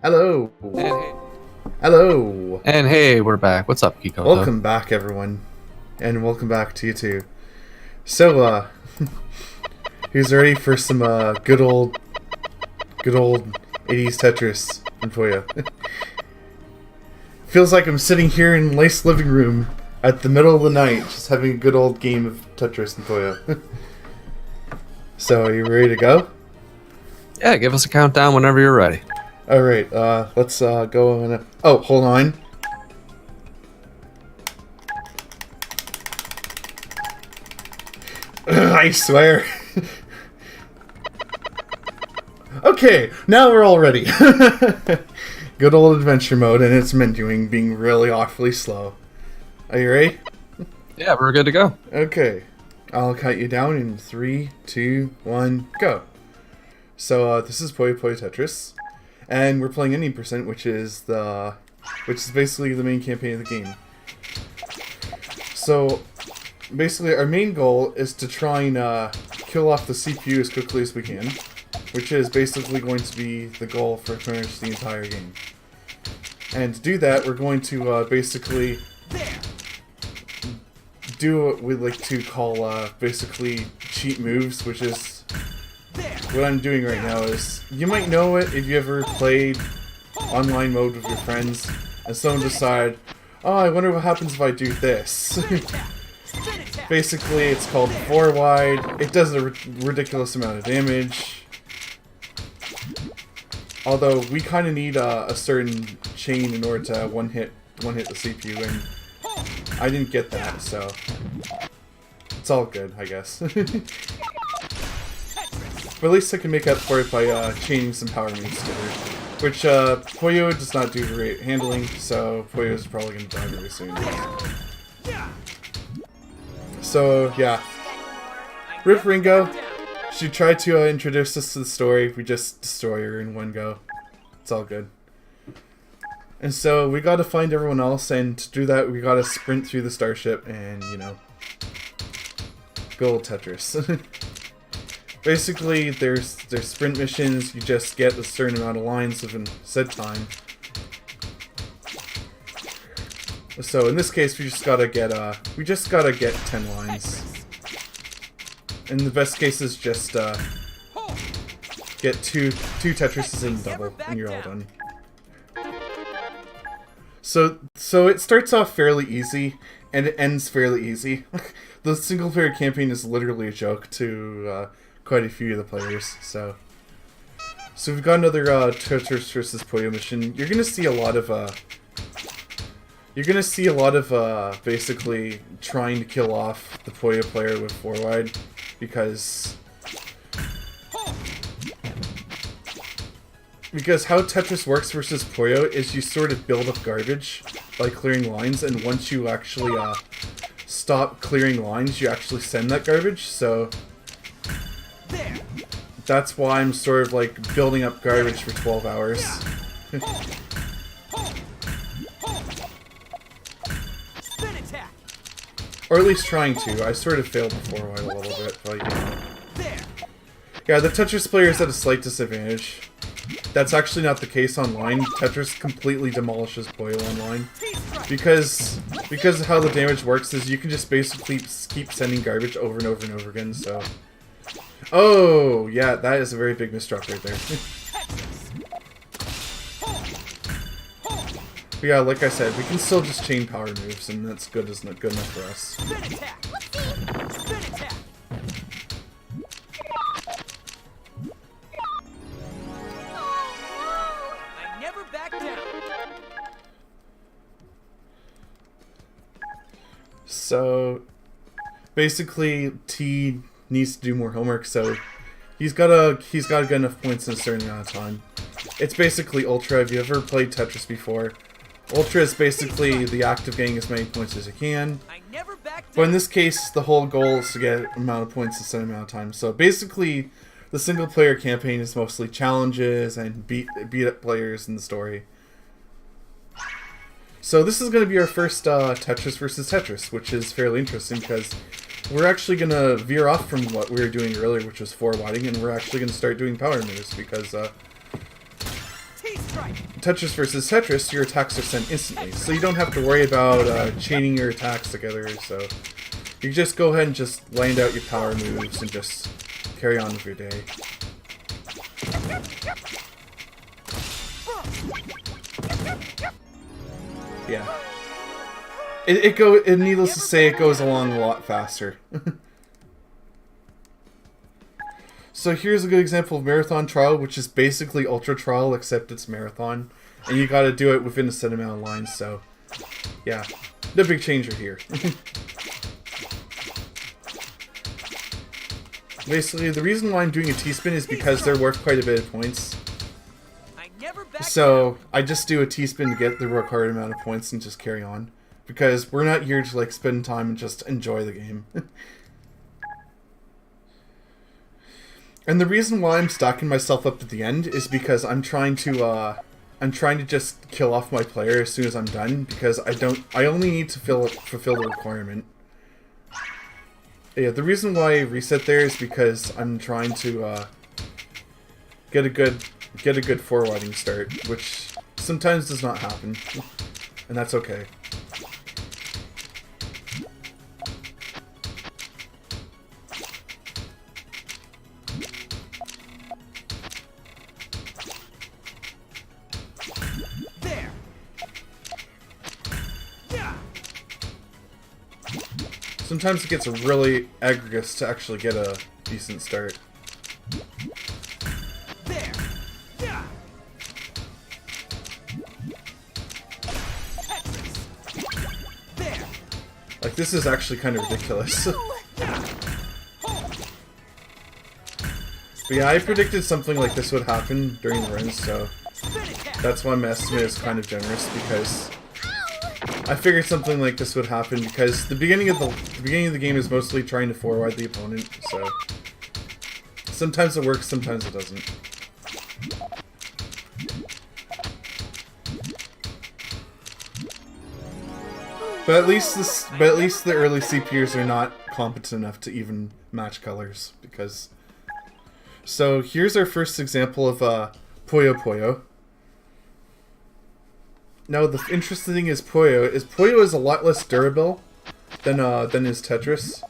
Hello. And hey, Hello. we're back. What's up, Kiko? Welcome back, everyone. And welcome back to you too. So, who's ready for some, good old 80s Tetris and Puyo? Feels like I'm sitting here in Lace's living room at the middle of the night, just having a good old game of Tetris and Puyo. So, are you ready to go? Yeah, give us a countdown whenever you're ready. Alright, let's, go on. Oh, hold on. I swear. Okay, now we're all ready. Good old adventure mode, and it's menuing being really awfully slow. Are you ready? Yeah, we're good to go. Okay. I'll count you down in 3, 2, 1, go. So, this is PuyoPuyoTetris, and we're playing Any %, which is basically the main campaign of the game. So, basically, our main goal is to try and kill off the CPU as quickly as we can, which is basically going to be the goal for pretty much the entire game. And to do that, we're going to basically do what we like to call basically cheat moves, which is what I'm doing right now. Is you might know it if you ever played online mode with your friends, and someone decide, oh, I wonder what happens if I do this. Basically, it's called 4 wide. It does a ridiculous amount of damage. Although we kind of need a certain chain in order to one hit the CPU, and I didn't get that, so it's all good, I guess. But at least I can make up for it by chaining some power moves together, which Puyo does not do great handling, so Puyo is probably going to die very soon. So yeah, Rip Ringo. She tried to introduce us to the story. We just destroy her in one go. It's all good. And so we gotta find everyone else, and to do that we gotta sprint through the starship and, you know, go old Tetris. Basically, there's sprint missions. You just get a certain amount of lines within said time. So in this case, we just gotta get 10 lines. In the best case is just get two Tetrises in double, and you're all done. So it starts off fairly easy, and it ends fairly easy. The single player campaign is literally a joke to quite a few of the players. So we've got another Tetris versus Puyo mission. You're gonna see a lot of basically trying to kill off the Puyo player with 4 wide, because how Tetris works versus Puyo is you sort of build up garbage by clearing lines, and once you actually stop clearing lines, you actually send that garbage, so that's why I'm sort of like building up garbage for 12 hours. Or at least trying to. I sort of failed before a little bit, but you know. Yeah, the Tetris player is at a slight disadvantage. That's actually not the case online. Tetris completely demolishes Puyo online. Because of how the damage works is you can just basically keep sending garbage over and over and over again, so... Oh, yeah, that is a very big misdrop right there. But yeah, like I said, we can still just chain power moves, and that's good enough for us. I never back down. So basically, T needs to do more homework, so he's got to get enough points in a certain amount of time. It's basically Ultra. Have you ever played Tetris before? Ultra is basically the act of getting as many points as you can. But in this case, the whole goal is to get an amount of points in a certain amount of time. So basically, the single player campaign is mostly challenges and beat up players in the story. So this is going to be our first Tetris versus Tetris, which is fairly interesting because we're actually going to veer off from what we were doing earlier, which was 4 widening, and we're actually going to start doing power moves because Tetris versus Tetris, your attacks are sent instantly, so you don't have to worry about chaining your attacks together, so you just go ahead and just land out your power moves and just carry on with your day. Yeah. Needless to say, it goes along a lot faster. So here's a good example of Marathon Trial, which is basically Ultra Trial, except it's Marathon. And you gotta do it within a set amount of lines, so... yeah. No big changer here. Basically, the reason why I'm doing a T-spin is because they're worth quite a bit of points. So, I just do a T-spin to get the required amount of points and just carry on. Because we're not here to, like, spend time and just enjoy the game. And the reason why I'm stacking myself up at the end is because I'm trying to just kill off my player as soon as I'm done, because I only need to fulfill the requirement. Yeah, the reason why I reset there is because I'm trying to get a good forwarding start, which sometimes does not happen, and that's okay. There. Yeah. Sometimes it gets really egregious to actually get a decent start. There. Yeah. There. Like, this is actually kind of ridiculous. But yeah, I predicted something like this would happen during the runs, so that's why my estimate is kind of generous, because I figured something like this would happen, because the beginning of the game is mostly trying to forward the opponent, so sometimes it works, sometimes it doesn't. But at least the early CPUs are not competent enough to even match colors, because... So here's our first example of Puyo Puyo. Now the interesting thing is Puyo is a lot less durable than is Tetris.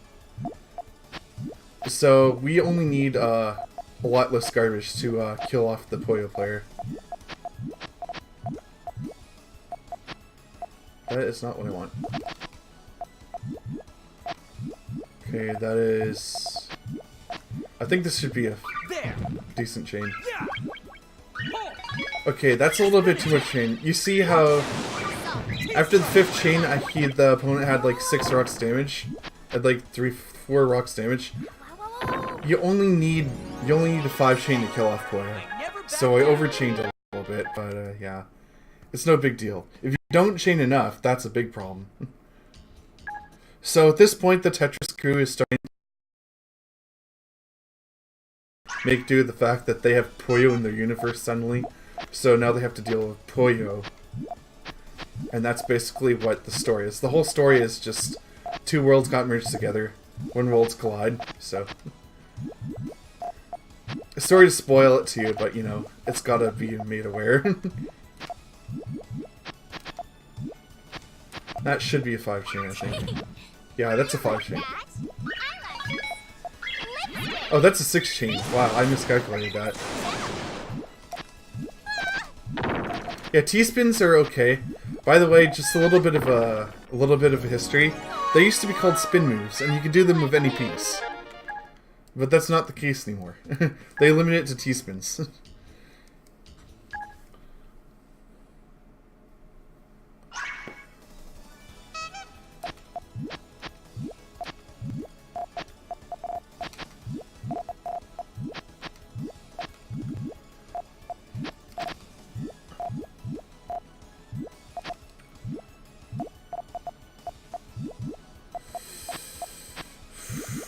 So we only need a lot less garbage to kill off the Puyo player. That is not what I want. Okay, that is... I think this should be a decent chain. Okay, that's a little bit too much chain. You see how after the 5th chain, the opponent had like 6 rocks damage, had like 4 rocks damage. You only need a 5 chain to kill off Puyo. So I overchained a little bit, but yeah, it's no big deal. If you don't chain enough, that's a big problem. So at this point, the Tetris crew is starting to make do with the fact that they have Puyo in their universe suddenly. So now they have to deal with Puyo. And that's basically what the story is. The whole story is just 2 worlds got merged together. 1 worlds collide, so... Sorry to spoil it to you, but you know, it's gotta be made aware. That should be a 5 chain, I think. Yeah, that's a 5 chain. Oh, that's a 6 chain. Wow, I miscalculated that. Yeah, T-spins are okay. By the way, just a little bit of a history. They used to be called spin moves, and you could do them with any piece. But that's not the case anymore. They limit it to T-spins.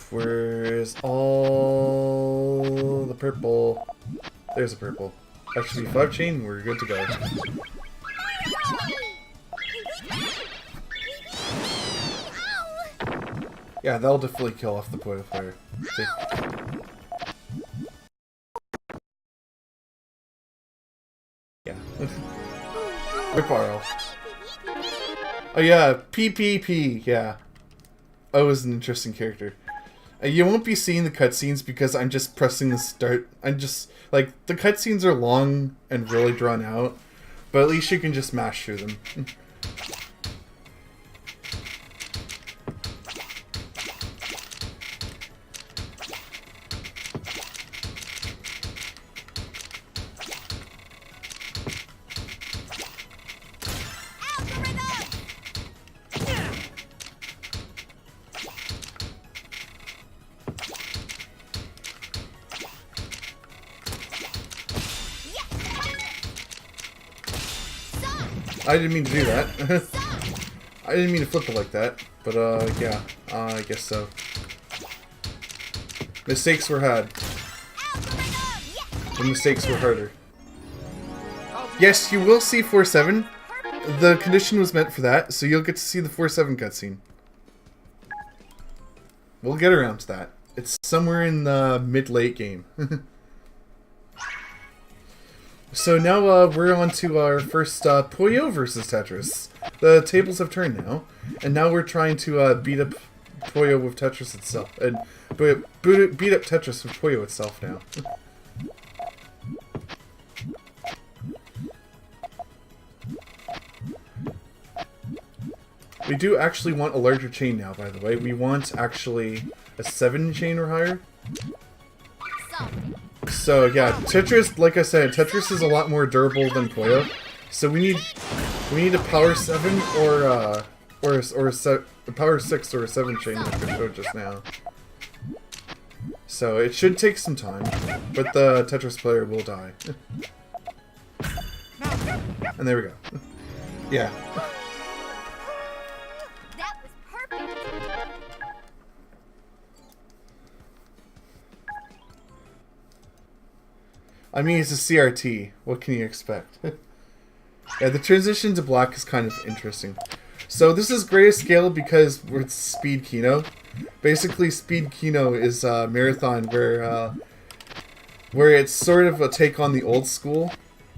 Where's all the purple? There's a purple. That should be 5 chain, we're good to go. Yeah, that'll definitely kill off the Puyo player. See? Yeah, Whip-Arl. Oh yeah, PPP, yeah. O is an interesting character. You won't be seeing the cutscenes because I'm just pressing the start. I'm just, like, the cutscenes are long and really drawn out, but at least you can just mash through them. I didn't mean to do that. I didn't mean to flip it like that, but yeah, I guess so. Mistakes were had. The mistakes were harder. Yes, you will see 4-7. The condition was meant for that, so you'll get to see the 4-7 cutscene. We'll get around to that. It's somewhere in the mid-late game. So now we're on to our first Puyo versus Tetris. The tables have turned now, and now we're trying to beat up Puyo with Tetris itself, and beat up Tetris with Puyo itself now. We do actually want a larger chain now, by the way. We want actually a 7 chain or higher. So yeah, Tetris, like I said, Tetris is a lot more durable than Puyo. So we need a power 7 or a power 6 or a 7 chain like I showed just now. So it should take some time, but the Tetris player will die. And there we go. Yeah. That was perfect. I mean, it's a CRT. What can you expect? Yeah, the transition to black is kind of interesting. So this is greatest scale because it's SpeedKino. Basically, SpeedKino is a marathon where it's sort of a take on the old school,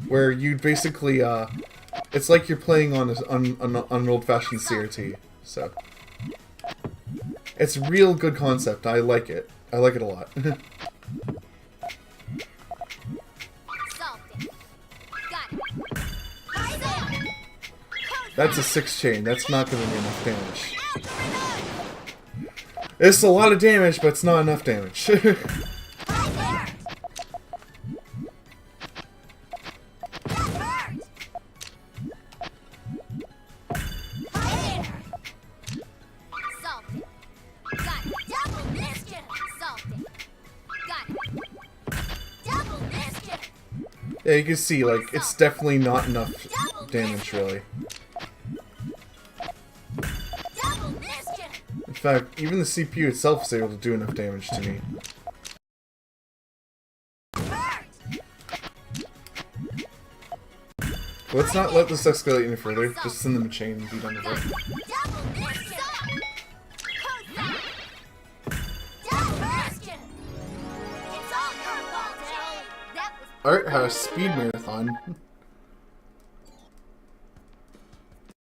where you basically it's like you're playing on an old-fashioned CRT. So it's a real good concept. I like it. I like it a lot. That's a 6 chain. That's not going to be enough damage. It's a lot of damage, but it's not enough damage. Yeah, you can see, like, it's definitely not enough damage, really. In fact, even the CPU itself is able to do enough damage to me. Let's not let this escalate any further. Just send them a chain and be done with it. Art House Speed Marathon.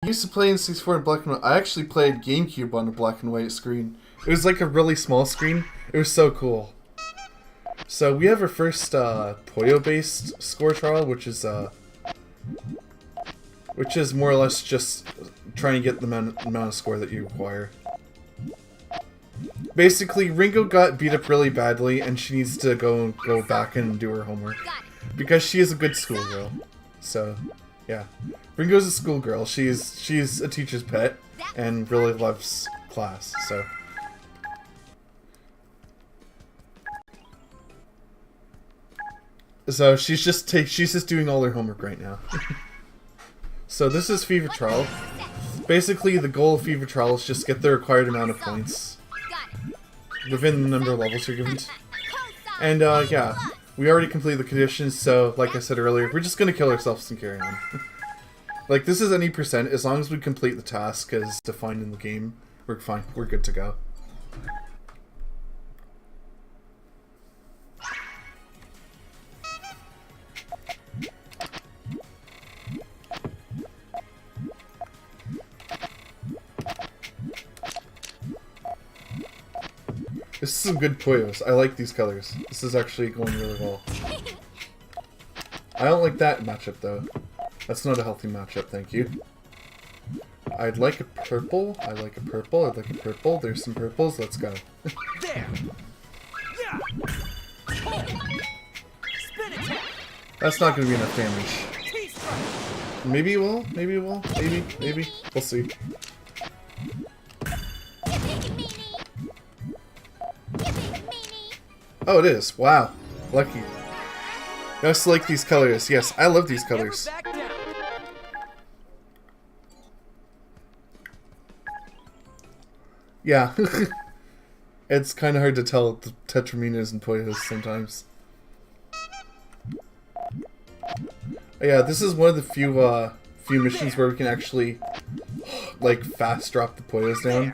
I used to play in 64 in black and white. I actually played GameCube on a black and white screen. It was like a really small screen. It was so cool. So we have our first Puyo-based score trial, which is more or less just trying to get the amount of score that you require. Basically, Ringo got beat up really badly, and she needs to go back and do her homework because she is a good schoolgirl. So, yeah, Ringo's a schoolgirl. She's a teacher's pet and really loves class. So she's just doing all her homework right now. So this is Fever Trial. Basically, the goal of Fever Trial is just get the required amount of points within the number of levels you're given. And yeah, we already completed the conditions, so like I said earlier, we're just gonna kill ourselves and carry on. Like, this is any percent, as long as we complete the task as defined in the game, we're fine, we're good to go. This is some good Puyos. I like these colors. This is actually going really well. I don't like that matchup though. That's not a healthy matchup, thank you. I'd like a purple. I like a purple. I'd like a purple. There's some purples. Let's go. There. Yeah. Spin attack. That's not going to be enough damage. T-strike. Maybe it will. Maybe it will. Maybe. Maybe. We'll see. Oh, it is. Wow. Lucky. Just like these colors. Yes, I love these colors. Never back down. Yeah. It's kind of hard to tell the Tetraminas and Puyos sometimes. Yeah, this is one of the few missions where we can actually, like, fast drop the Puyos down.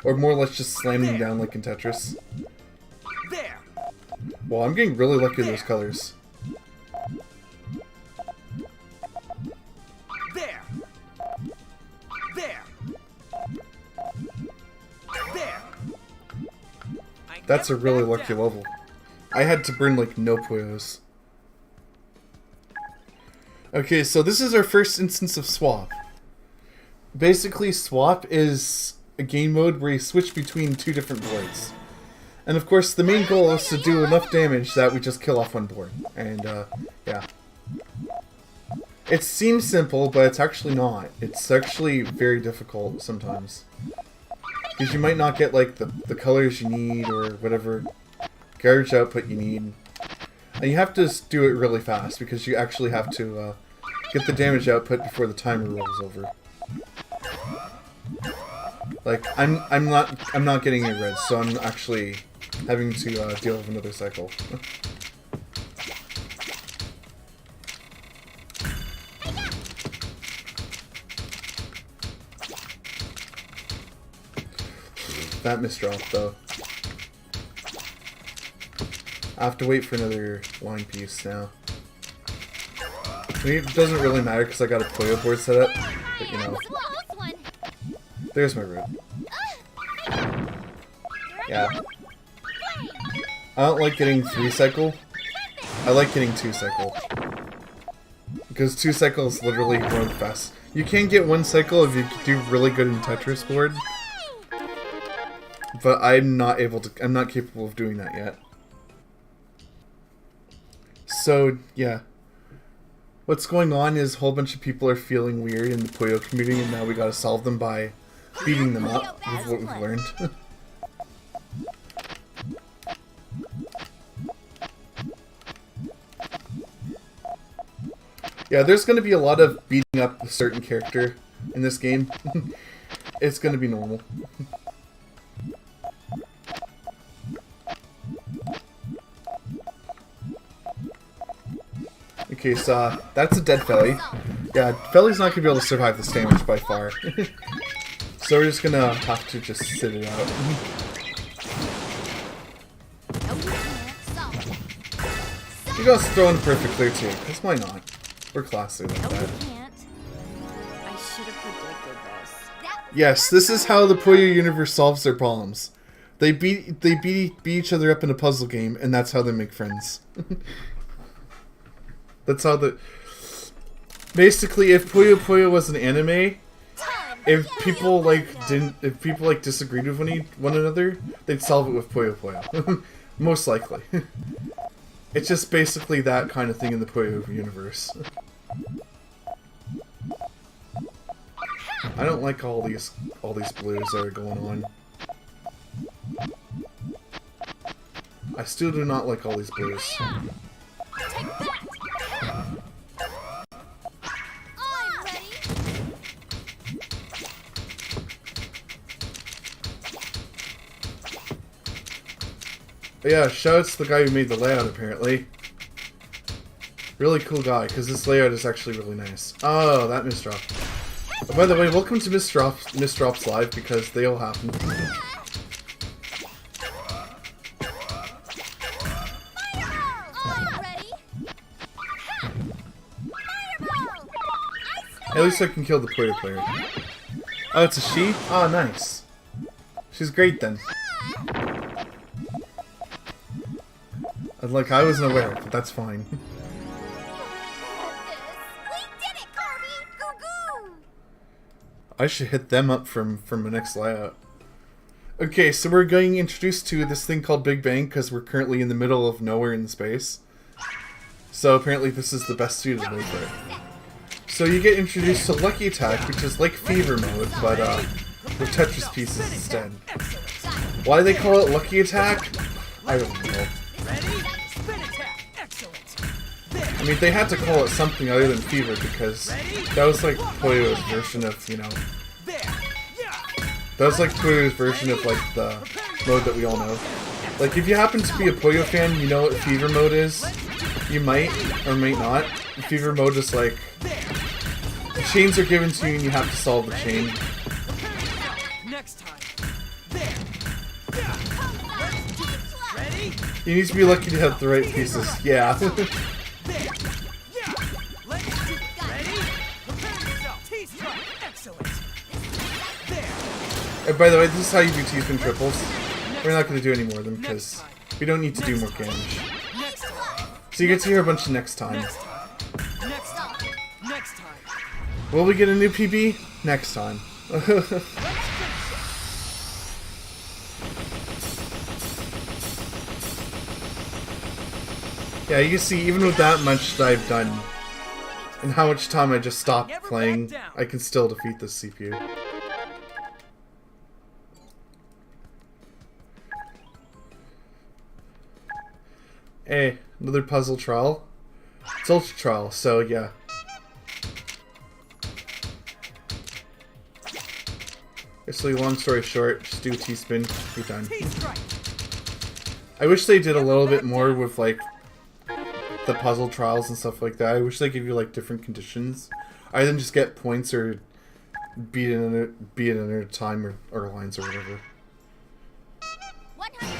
Or more or less just slam them down like in Tetris. There. Well, I'm getting really lucky with those colors. There. There. There. I That's a never really back lucky down. level. I had to burn, like, no Puyos. Okay, so this is our first instance of swap. Basically, swap is a game mode where you switch between two different boards. And of course, the main goal is to do enough damage that we just kill off one board. And, yeah. It seems simple, but it's actually not. It's actually very difficult sometimes. Because you might not get, like, the colors you need or whatever garbage output you need. And you have to do it really fast because you actually have to get the damage output before the timer rolls over. Like I'm not getting any reds, so I'm actually having to deal with another cycle. That misdrop though. I have to wait for another line piece now. I mean, it doesn't really matter because I got a Puyo board set up, but you know. There's my root. Yeah. I don't like getting 3 cycle. I like getting 2 cycle. Because 2 cycle is literally one of the best. You can get 1 cycle if you do really good in Tetris board. But I'm not capable of doing that yet. So, yeah. What's going on is a whole bunch of people are feeling weird in the Puyo community, and now we gotta solve them by beating them up with what we've learned. Yeah, there's gonna be a lot of beating up a certain character in this game. It's gonna be normal. Okay, so that's a dead Felly. Yeah, Felly's not gonna be able to survive this damage by far. So we're just gonna have to just sit it out. You guys throw in perfect clear too, because why not? We're classy like that. I should have predicted this. Yes, this is how the Puyo universe solves their problems. They beat each other up in a puzzle game, and that's how they make friends. That's how the... Basically, if Puyo Puyo was an anime, if people disagreed with one another, they'd solve it with Puyo Puyo. Most likely. It's just basically that kind of thing in the Puyo universe. I don't like all these blues that are going on. I still do not like all these blues. But yeah, shoutouts to the guy who made the layout, apparently. Really cool guy, because this layout is actually really nice. Oh, that misdrop. Oh, by the way, welcome to Misdrops Live, because they all happen. At least I can kill the player. Oh, it's a she? Oh, nice. She's great then. Like, I wasn't aware, but that's fine. We did it, Kirby! Goo goo! I should hit them up from the next layout. Okay, so we're getting introduced to this thing called Big Bang because we're currently in the middle of nowhere in space. So apparently this is the best suited mode for it. So you get introduced to Lucky Attack, which is like Fever mode, but with Tetris pieces instead. Why they call it Lucky Attack? I don't know. I mean, they had to call it something other than Fever because that was like Puyo's version of, you know... That was like Puyo's version of like the mode that we all know. Like, if you happen to be a Puyo fan, you know what Fever mode is. You might or might not. Fever mode is like... The chains are given to you and you have to solve the chain. Next time. There. Ready? You need to be lucky to have the right pieces. Yeah. There. Yeah. Let's do it. Ready? Prepare yourself. T-strike. Excellent. There. And by the way, this is how you do T-spin triples. We're not going to do any more of them because we don't need to do more damage. Next time. So you get to hear a bunch of next time. Next time. Next time. Next time. Will we get a new PB? Next time. Yeah, you can see, even with that much that I've done, and how much time I just stopped playing, I can still defeat this CPU. Hey, another puzzle trial. It's Ultra Trial, so yeah. Basically, long story short, just do a T-spin, you're done. I wish they did a little bit more with, like, the puzzle trials and stuff like that. I wish they give you, like, different conditions. Either than just get points or beat it in a time or lines or whatever. 100%.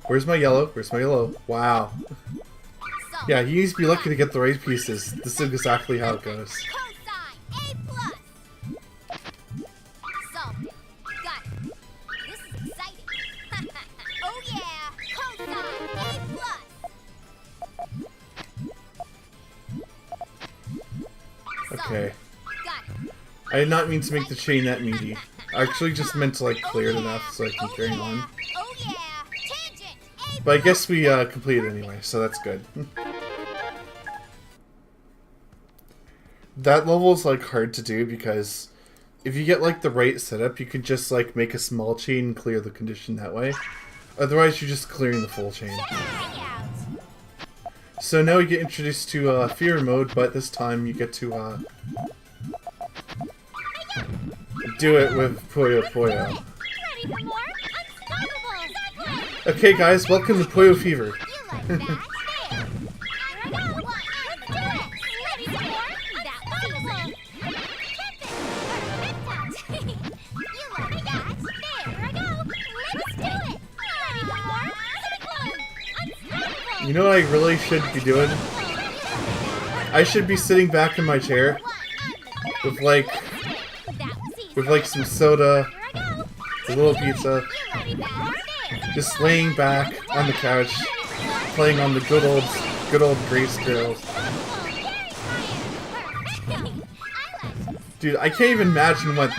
Where's my yellow? Where's my yellow? Wow. Yeah, you need to be lucky to get the right pieces. This is exactly how it goes. Cosine A+. Solved it. Got it. This is exciting. Oh yeah. Cosine A+. Okay. Got it. I did not mean to make the chain that meaty. I actually just meant to, like, clear it enough so I can carry on. Oh yeah. Tangent A+. But I guess we completed anyway, so that's good. That level is, like, hard to do because if you get, like, the right setup, you could just, like, make a small chain and clear the condition that way. Otherwise, you're just clearing the full chain. So now we get introduced to Fear mode, but this time you get to do it with Puyo Puyo. Ready for more? Unstoppable. Okay, guys, welcome to Puyo Fever. You like that? There. Here I go. Let's do it. Ready for more? Unstoppable. Perfect. You like that? There I go. Let's do it. Ready for more? Cyclone. Unstoppable. You know what I really should be doing? I should be sitting back in my chair with like some soda, a little pizza, just laying back on the couch, playing on the good old Grace Girls. Dude, I can't even imagine what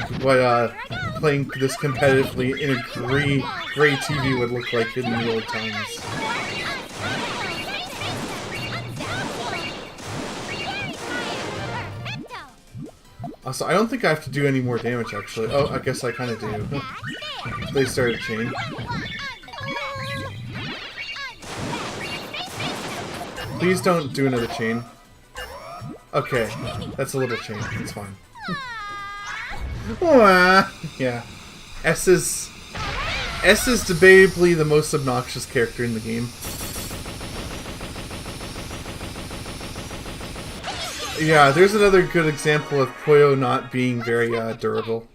playing this competitively in a gray TV would look like in the old times. Also, I don't think I have to do any more damage, actually. Oh, I guess I kind of do. They started a chain. Please don't do another chain. Okay, that's a little chain. It's fine. Yeah. S is debatably the most obnoxious character in the game. Yeah, there's another good example of Puyo not being very durable.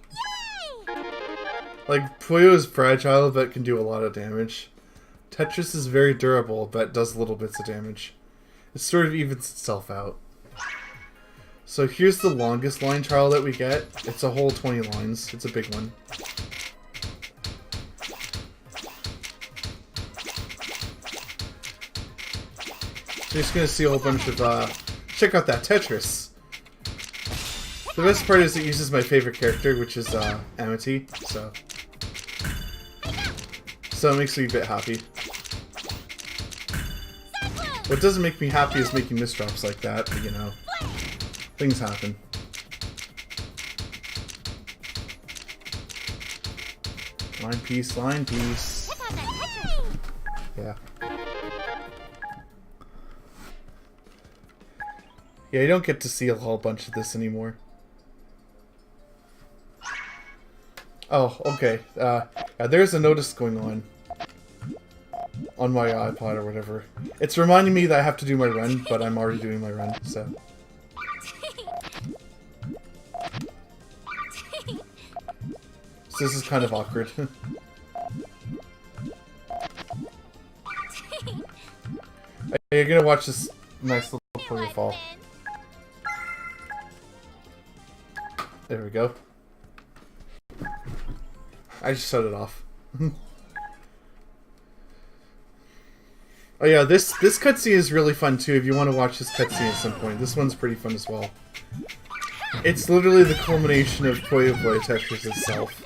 Like, Puyo is fragile but can do a lot of damage. Tetris is very durable but does little bits of damage. It sort of evens itself out. So here's the longest line trial that we get. It's a whole 20 lines. It's a big one. You're just gonna see a whole bunch of, check out that Tetris. The best part is it uses my favorite character, which is, Amity, so it makes me a bit happy. What doesn't make me happy is making misdrops like that, but, you know, things happen. Line piece, line piece. Yeah. Yeah, you don't get to see a whole bunch of this anymore. Oh, okay. Yeah, there's a notice going on my iPod or whatever. It's reminding me that I have to do my run, but I'm already doing my run, so. So this is kind of awkward. You're gonna watch this nice little Puyo fall. There we go. I just shut it off. Oh yeah, this cutscene is really fun too if you want to watch this cutscene at some point. This one's pretty fun as well. It's literally the culmination of PuyoPuyoTetris itself.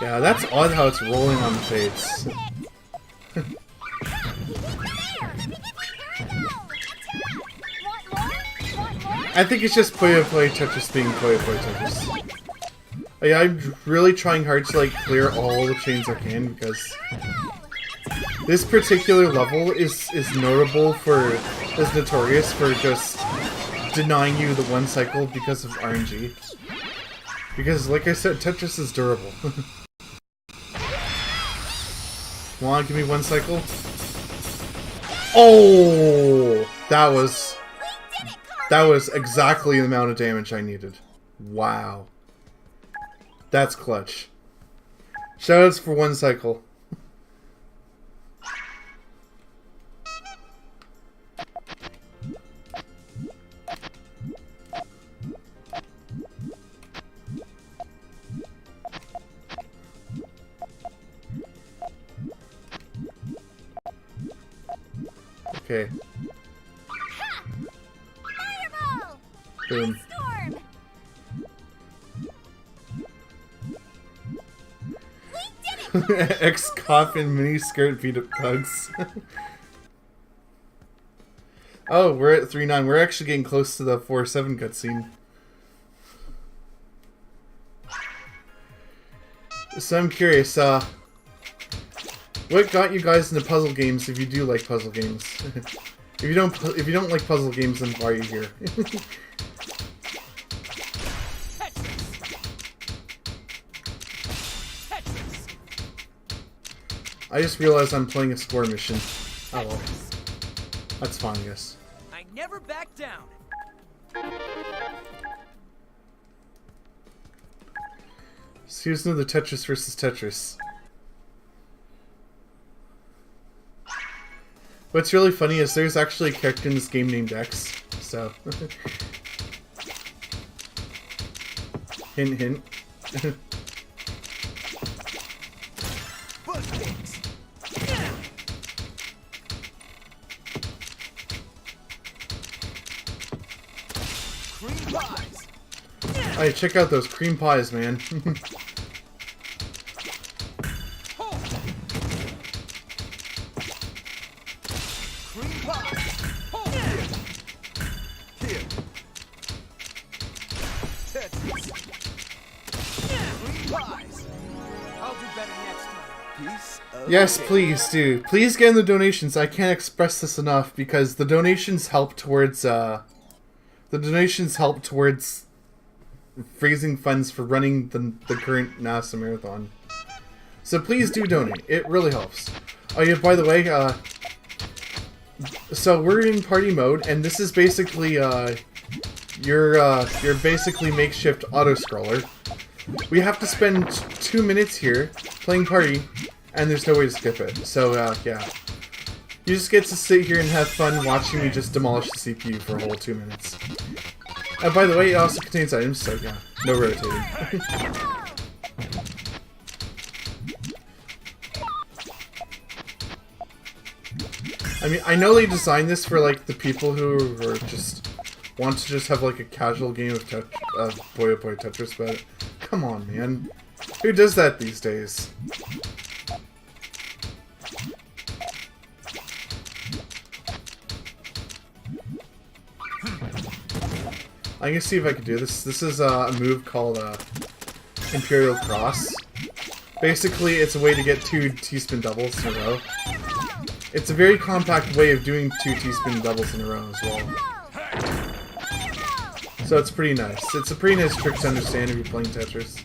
Yeah, that's odd how it's rolling on the fades. I think it's just PuyoPuyoTetris being PuyoPuyoTetris. Yeah, I'm really trying hard to like clear all the chains I can because this particular level is notorious for just denying you the one cycle because of RNG. Because, like I said, Tetris is durable. Wanna give me one cycle? Oh, that was exactly the amount of damage I needed. Wow. That's clutch. Shoutouts for one cycle. Okay. Fireball! Boom. Storm! We did it! Ex-coffin mini-skirt beat up pugs. Oh, we're at 3-9. We're actually getting close to the 4-7 cutscene. So I'm curious, what got you guys into puzzle games if you do like puzzle games? If you don't like puzzle games, then why are you here? I just realized I'm playing a score mission. Oh well. That's fine, I guess. I never back down. So here's another Tetris versus Tetris. What's really funny is there's actually a character in this game named X, so... Hint, hint. Cream pies. Hey, check out those cream pies, man. Cream pies. Here. Tetris. Cream pies. I'll do better next time. Peace. Yes, please do. Please get in the donations. I can't express this enough because the donations help towards raising funds for running the current NASA marathon. So please do donate. It really helps. Oh yeah, by the way, so we're in party mode, and this is basically your basically makeshift auto scroller. We have to spend 2 minutes here playing party, and there's no way to skip it. So yeah, you just get to sit here and have fun watching me just demolish the CPU for a whole 2 minutes. By the way, it also contains items, so yeah, no rotating. I mean, I know they designed this for like the people who are just want to just have like a casual game of Puyo Puyo Tetris, but come on, man, who does that these days? I can see if I can do this. This is a move called Imperial Cross. Basically, it's a way to get 2 T-spin doubles in a row. It's a very compact way of doing 2 T-spin doubles in a row as well. So it's pretty nice. It's a pretty nice trick to understand if you're playing Tetris.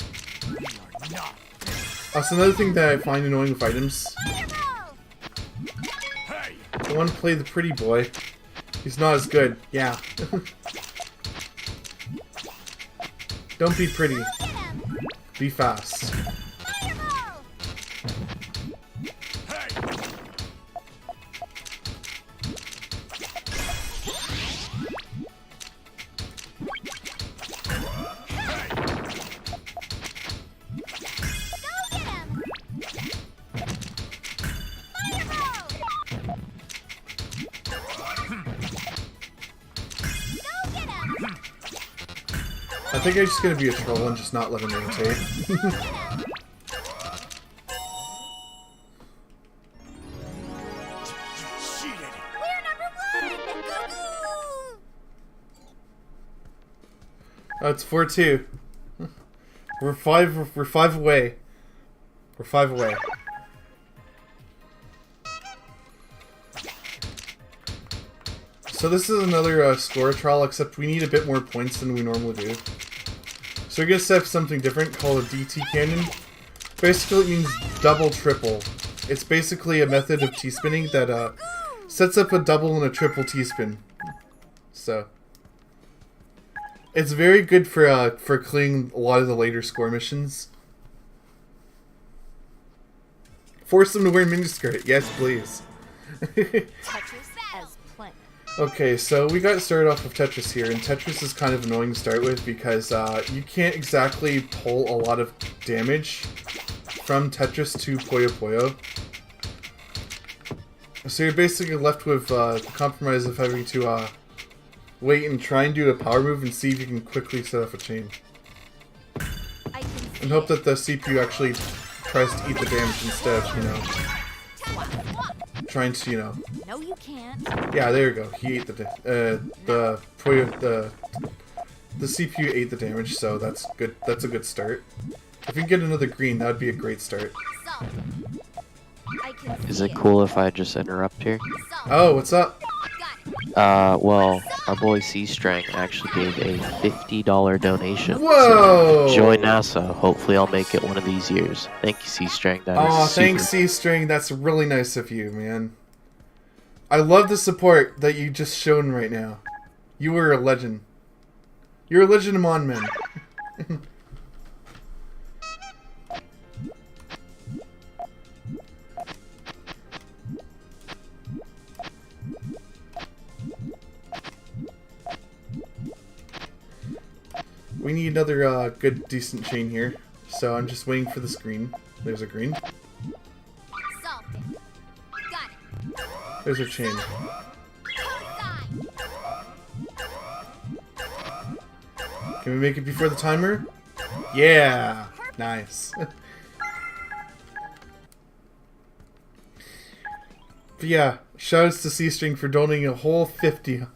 Also, another thing that I find annoying with items. I want to play the pretty boy. He's not as good. Yeah. Don't be pretty. Be fast. I think I'm just gonna be a troll and just not let him rotate. Oh, it's 4-2. We're five away. We're 5 away. So this is another score trial, except we need a bit more points than we normally do. So we're gonna set up something different called a DT cannon. Basically, it means double triple. It's basically a method of T-spinning that sets up a double and a triple T-spin. So it's very good for clearing a lot of the later score missions. Force them to wear miniskirt. Yes, please. Okay, so we got started off with Tetris here, and Tetris is kind of annoying to start with because you can't exactly pull a lot of damage from Tetris to Puyo Puyo. So you're basically left with the compromise of having to wait and try and do a power move and see if you can quickly set off a chain. And hope that the CPU actually tries to eat the damage instead of, you know, trying to, you know. No, you can't. Yeah, there you go. He ate the CPU ate the damage, so that's good. That's a good start. If we can get another green, that would be a great start. Is it cool if I just interrupt here? Oh, what's up? Well, our boy C-Strang actually gave a $50 donation. Whoa! So join NASA. Hopefully I'll make it one of these years. Thank you, C-Strang. Oh, thanks, C-String. That's really nice of you, man. I love the support that you just shown right now. You were a legend. You're a legend among men. We need another good, decent chain here. So I'm just waiting for this green. There's a green. There's a chain. Can we make it before the timer? Yeah! Nice. But yeah, shoutouts to C-String for donating a whole $50.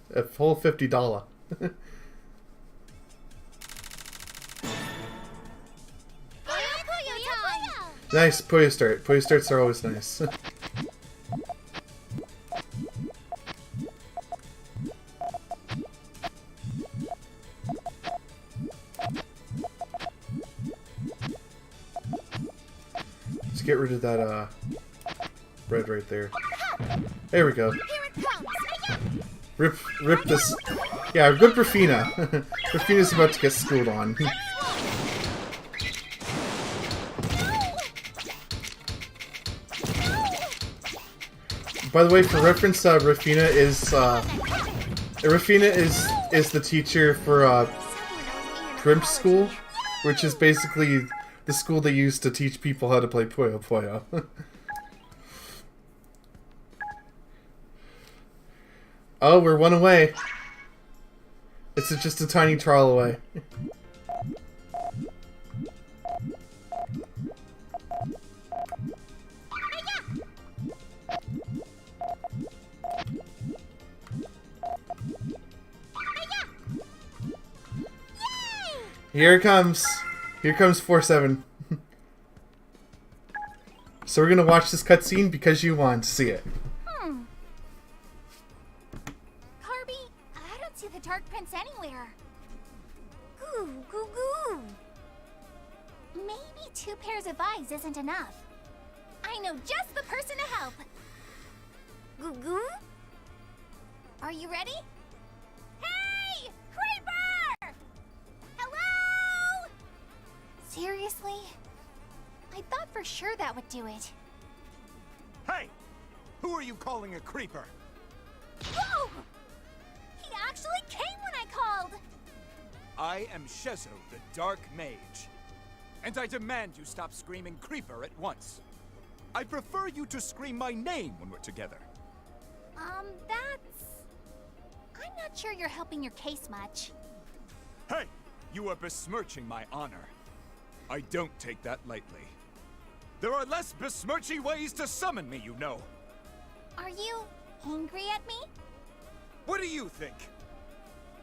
Nice, Puyo start. Puyo starts are always nice. Let's get rid of that red right there. There we go. Rip this. Yeah, rip Rafina. Rafina's about to get schooled on. By the way, for reference, Rafina is Rafina is the teacher for Crimp School, which is basically the school they use to teach people how to play Puyo Puyo. Oh, we're one away. It's just a tiny trial away. Here it comes. Here comes 4-7. So we're gonna watch this cutscene because you want to see it. Carby, I don't see the Dark Prince anywhere. Goo, goo, goo. Maybe 2 pairs of eyes isn't enough. I know just the person to help. Goo goo? Are you ready? Hey! Creeper! Hello? Seriously? I thought for sure that would do it. Hey! Who are you calling a creeper? Whoa! He actually came when I called! I am Shezo, the Dark Mage. And I demand you stop screaming creeper at once. I prefer you to scream my name when we're together. I'm not sure you're helping your case much. Hey! You are besmirching my honor. I don't take that lightly. There are less besmirchy ways to summon me, you know. Are you angry at me? What do you think?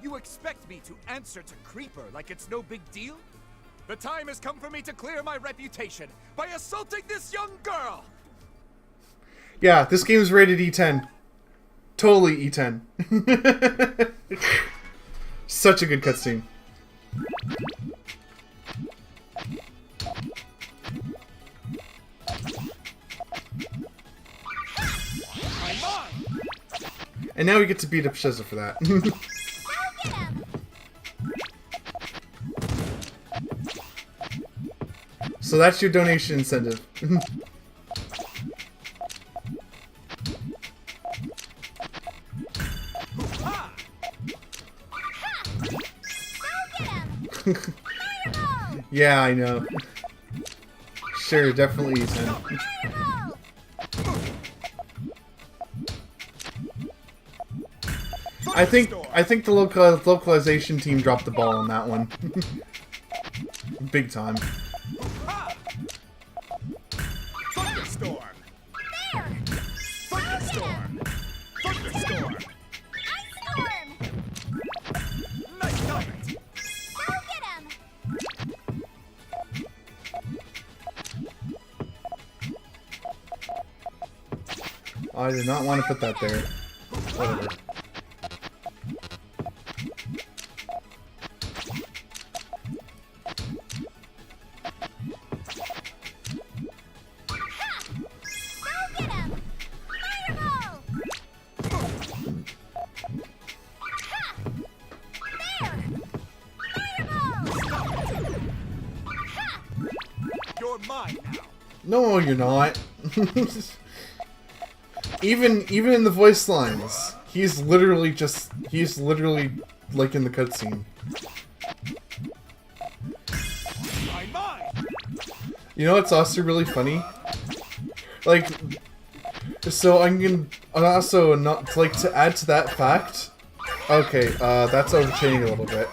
You expect me to answer to Creeper like it's no big deal? The time has come for me to clear my reputation by assaulting this young girl! Yeah, this game's rated E10. Totally E10. Such a good cutscene. I'm on! And now we get to beat up Shiza for that. Go get him! So that's your donation incentive. Ha! Go get him! Fireball! Yeah, I know. Sure, definitely E10. Fireball! I think the localization team dropped the ball on that one. Big time. Ha! Thunderstorm! There! Thunderstorm! Thunderstorm! Ice storm! Nice comment! Go get him! I did not want to put that there. Whatever. Go get him! Fireball! Ha! There! Fireball! Ha! You're mine now! No, you're not. Even in the voice lines, he's literally like in the cutscene. I'm mine! You know what's also really funny? Like, so I'm gonna also not like to add to that fact. Okay, that's overchaining a little bit.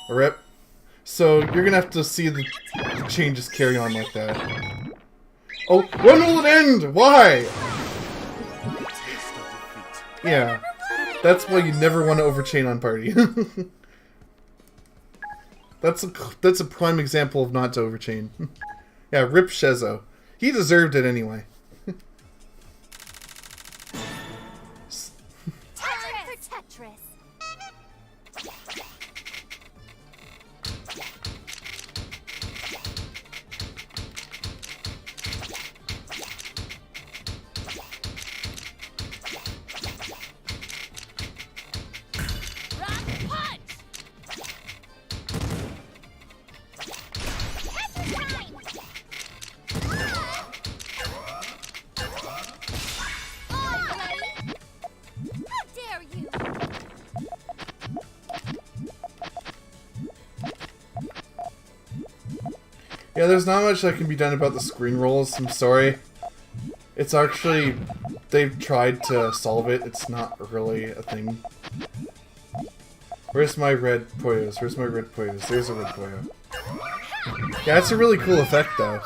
Rip. So you're gonna have to see the changes carry on like that. Oh, when will it end? Why? Taste of defeat. Yeah, that's why you never want to overchain on party. That's a prime example of not to overchain. Yeah, rip Shezo. He deserved it anyway. Time for Tetris. Rock punch! Tetris time! Yeah, there's not much that can be done about the screen rolls, I'm sorry. It's actually... They've tried to solve it, it's not really a thing. Where's my red Puyos? Where's my red Puyos? There's a red Puyo. Yeah, it's a really cool effect, though.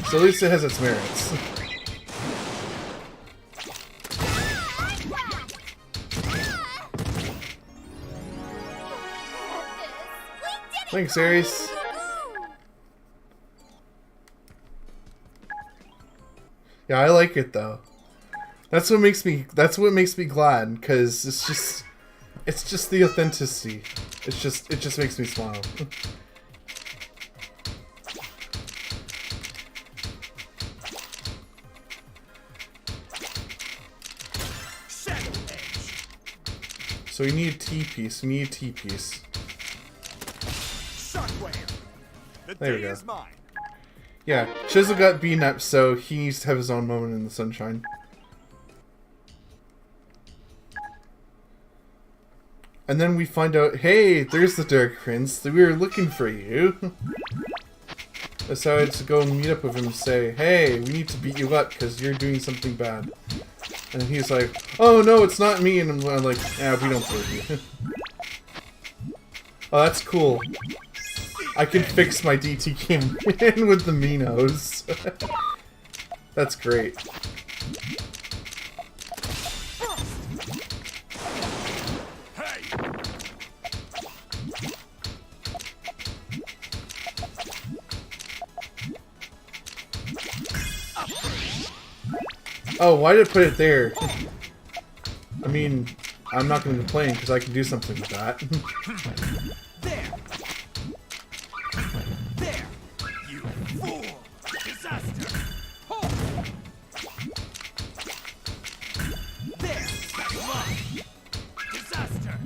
So at least it has its merits. Thanks, Aries. Yeah, I like it though. That's what makes me glad, cause it's just the authenticity. It just makes me smile. So we need a T-piece. We need a T-piece. There we go. Yeah, Chisel got beaten up, so he needs to have his own moment in the sunshine. And then we find out, hey, there's the Dark Prince. We were looking for you. Decided to go and meet up with him and say, hey, we need to beat you up because you're doing something bad. And he's like, oh no, it's not me. And I'm like, yeah, we don't believe you. Oh, that's cool. I can fix my DT cam with the Minos. That's great. Oh, why did I put it there? I mean, I'm not going to complain because I can do something with that. There! There! You fool! Disaster! Hold! There! That's mine! Disaster!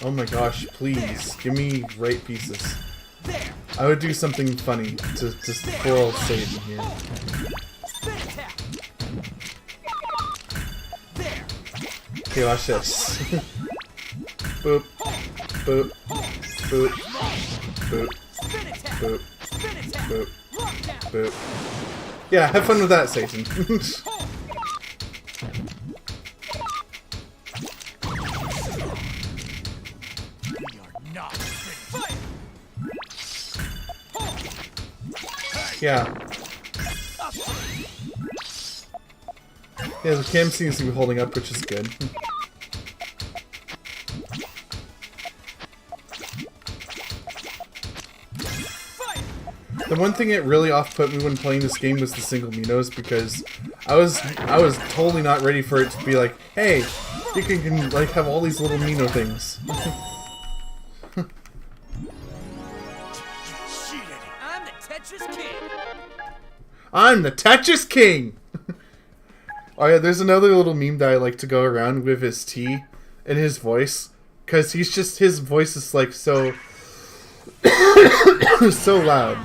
Oh my gosh, please, give me right pieces. There! I would do something funny to just poor old Satan here. Spin attack! There! Okay, watch this. Boop. Boop. Boop. Boop. Spin attack! Boop. Spin attack! Boop. Lockdown! Boop. Yeah, have fun with that, Satan. We are not finished! Yeah. Yeah, the cam seems to be holding up, which is good. The one thing that really off-put me when playing this game was the single Minos, because I was totally not ready for it to be like, hey, you can like have all these little Mino things. I'm the Tetris King! I'm the Tetris King! Oh yeah, there's another little meme that I like to go around with his T and his voice, because his voice is like so so loud.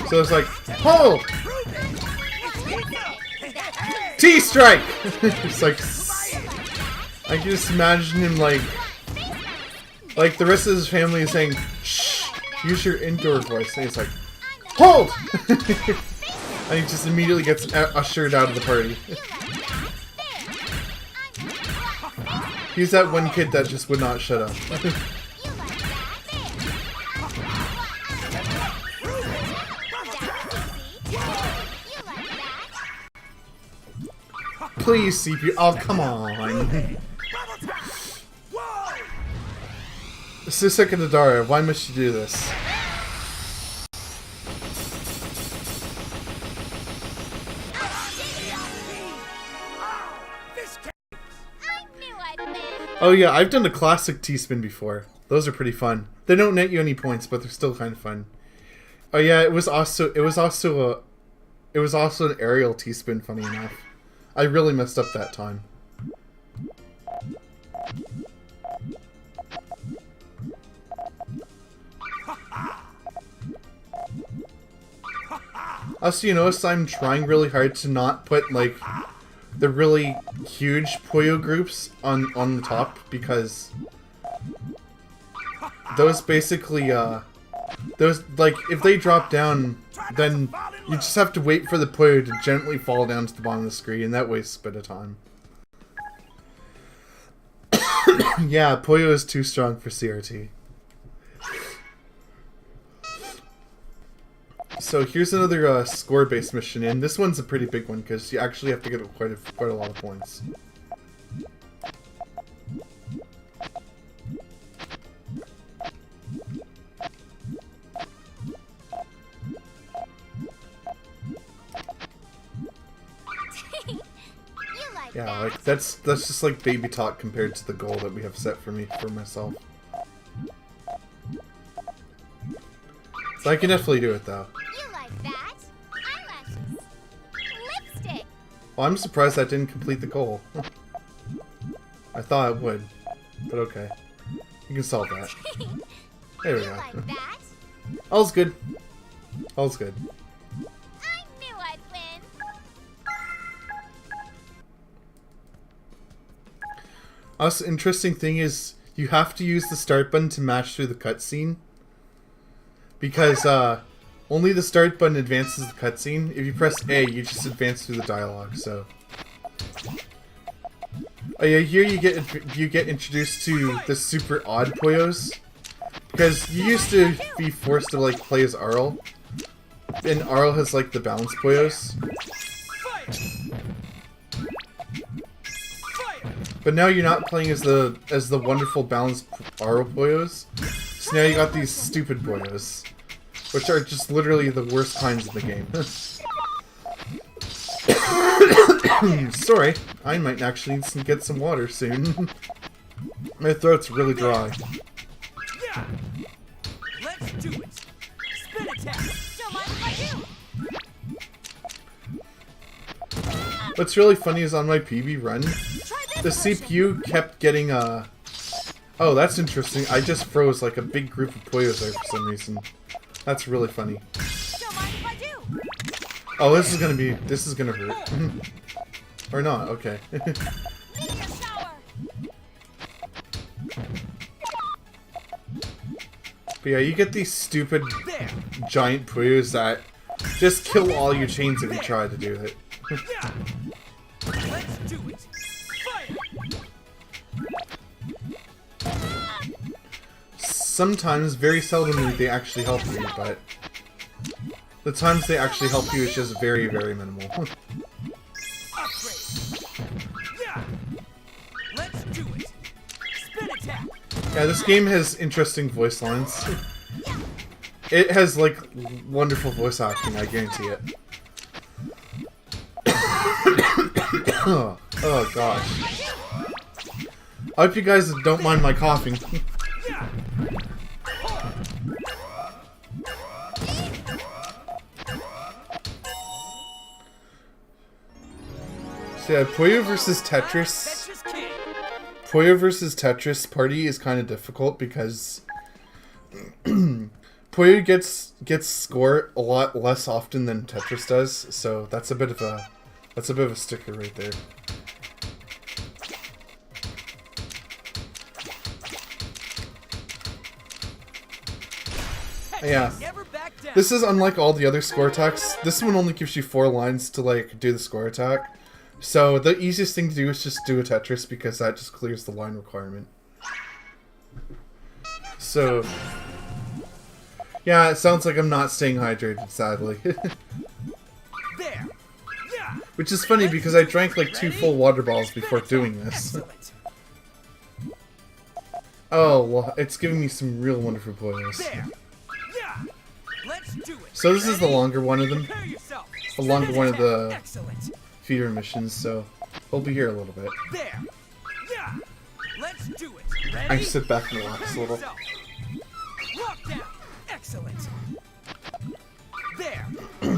So it's like, oh! T-strike! It's like, I can just imagine him like the rest of his family is saying, shh, use your indoor voice. And he's like, hold! And he just immediately gets ushered out of the party. He's that one kid that just would not shut up. Please, CPU. Oh, come on. Sisek and Adara, why must you do this? Oh yeah, I've done a classic T-spin before. Those are pretty fun. They don't net you any points, but they're still kind of fun. Oh yeah, it was also an aerial T-spin, funny enough. I really messed up that time. Also, you notice I'm trying really hard to not put, like, the really huge Puyo groups on the top, because those basically, those, like, if they drop down, then you just have to wait for the Puyo to gently fall down to the bottom of the screen, and that wastes a bit of time. Yeah, Puyo is too strong for CRT. So here's another score-based mission, and this one's a pretty big one because you actually have to get quite a lot of points. Yeah, like that's just like baby talk compared to the goal that we have set for myself. So I can definitely do it though. You like that? Eyelashes. Lipstick. Well, I'm surprised that didn't complete the goal. I thought it would, but okay. You can solve that. There we You go. like that? All's good. All's good. I knew I'd win. Also, interesting thing is you have to use the start button to match through the cutscene. Because only the start button advances the cutscene. If you press A, you just advance through the dialogue. So, oh yeah, here you get introduced to the super odd Puyos, because you used to be forced to like play as Arl, and Arl has like the balanced Puyos. But now you're not playing as the wonderful balanced Arl Puyos. So now you got these stupid Puyos, which are just literally the worst kinds in the game. Sorry, I might actually need to get some water soon. My throat's really dry. Yeah. Let's do it. Spin attack. Don't mind if I do. What's really funny is on my PB run, Try the this version. CPU kept getting oh, that's interesting. I just froze like a big group of Puyos there for some reason. That's really funny. Don't mind if I do. Oh, this is gonna hurt. Or not, okay. Meteor shower. But yeah, you get these stupid There. giant Puyos that just kill all your chains if you try to do it. Yeah. Let's do it. Fire. Sometimes, very seldomly, they actually help you, but the times they actually help you is just very, very minimal. Upgrade. Yeah. Let's do it. Spin attack. Yeah, this game has interesting voice lines. It has, like, wonderful voice acting, I guarantee it. Oh gosh. I hope you guys don't mind my coughing. Yeah. So yeah, Puyo vs. Tetris. Tetris King. Puyo vs. Tetris Party is kind of difficult because Puyo gets score a lot less often than Tetris does, so that's a bit of a sticker right there. Yeah. Never back down. This is unlike all the other score attacks. This one only gives you 4 lines to like do the score attack. So the easiest thing to do is just do a Tetris because that just clears the line requirement. So yeah, it sounds like I'm not staying hydrated, sadly. There. Yeah. Which is funny because I drank like 2 full water bottles before doing this. Excellent. Oh, well, it's giving me some real wonderful Puyos. There. Yeah. Let's do it. So this is the longer one of them. Prepare yourself. The longer one of the Excellent. feeder missions, so we'll be here a little bit. There. Yeah. Let's do it. Ready? I sit back and relax a Prepare little. yourself. Lock down. Excellent. There.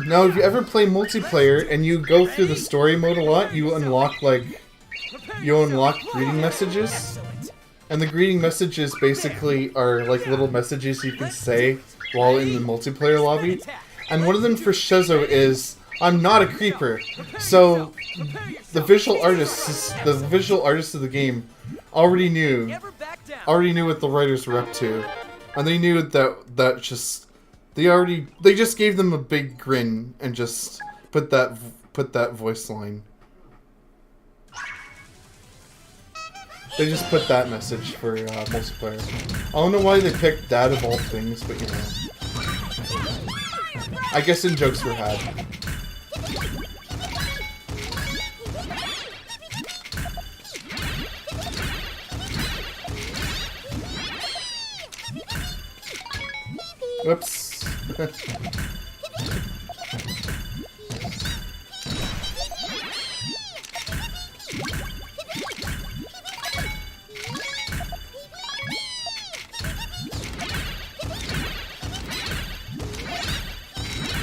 Now, if you ever play multiplayer and you go through the story mode a lot, you unlock like greeting messages. Excellent. And the greeting messages basically are like little messages you can say while in the multiplayer lobby. and one of them for Shizo is, I'm not a creeper. So the visual artists of the game already knew what the writers were up to, and they knew that they just gave them a big grin and just put that voice line. They just put that message for multiplayer. I don't know why they picked that of all things, but you know. I guess in jokes were had. Whoops.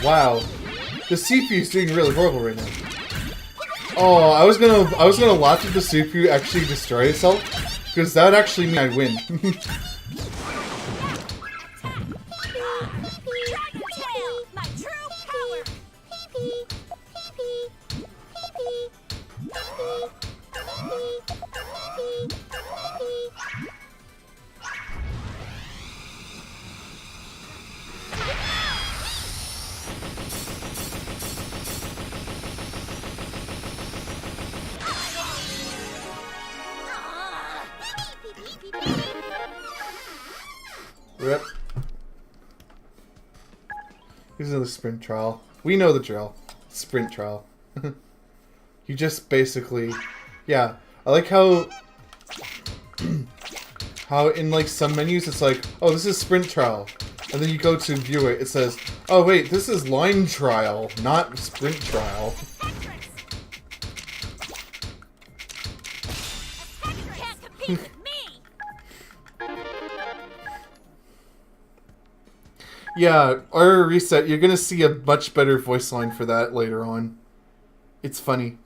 Wow, the CPU is doing really horrible right now. Oh, I was gonna laugh if the CPU actually destroyed itself, because that would actually mean I'd win. Rip. This is the sprint trial. We know the drill. Sprint trial. You just basically... Yeah. I like how... how in like some menus it's like, oh, this is sprint trial. And then you go to view it, it says, oh wait, this is line trial, not sprint trial. Yeah, our reset, you're gonna see a much better voice line for that later on. It's funny.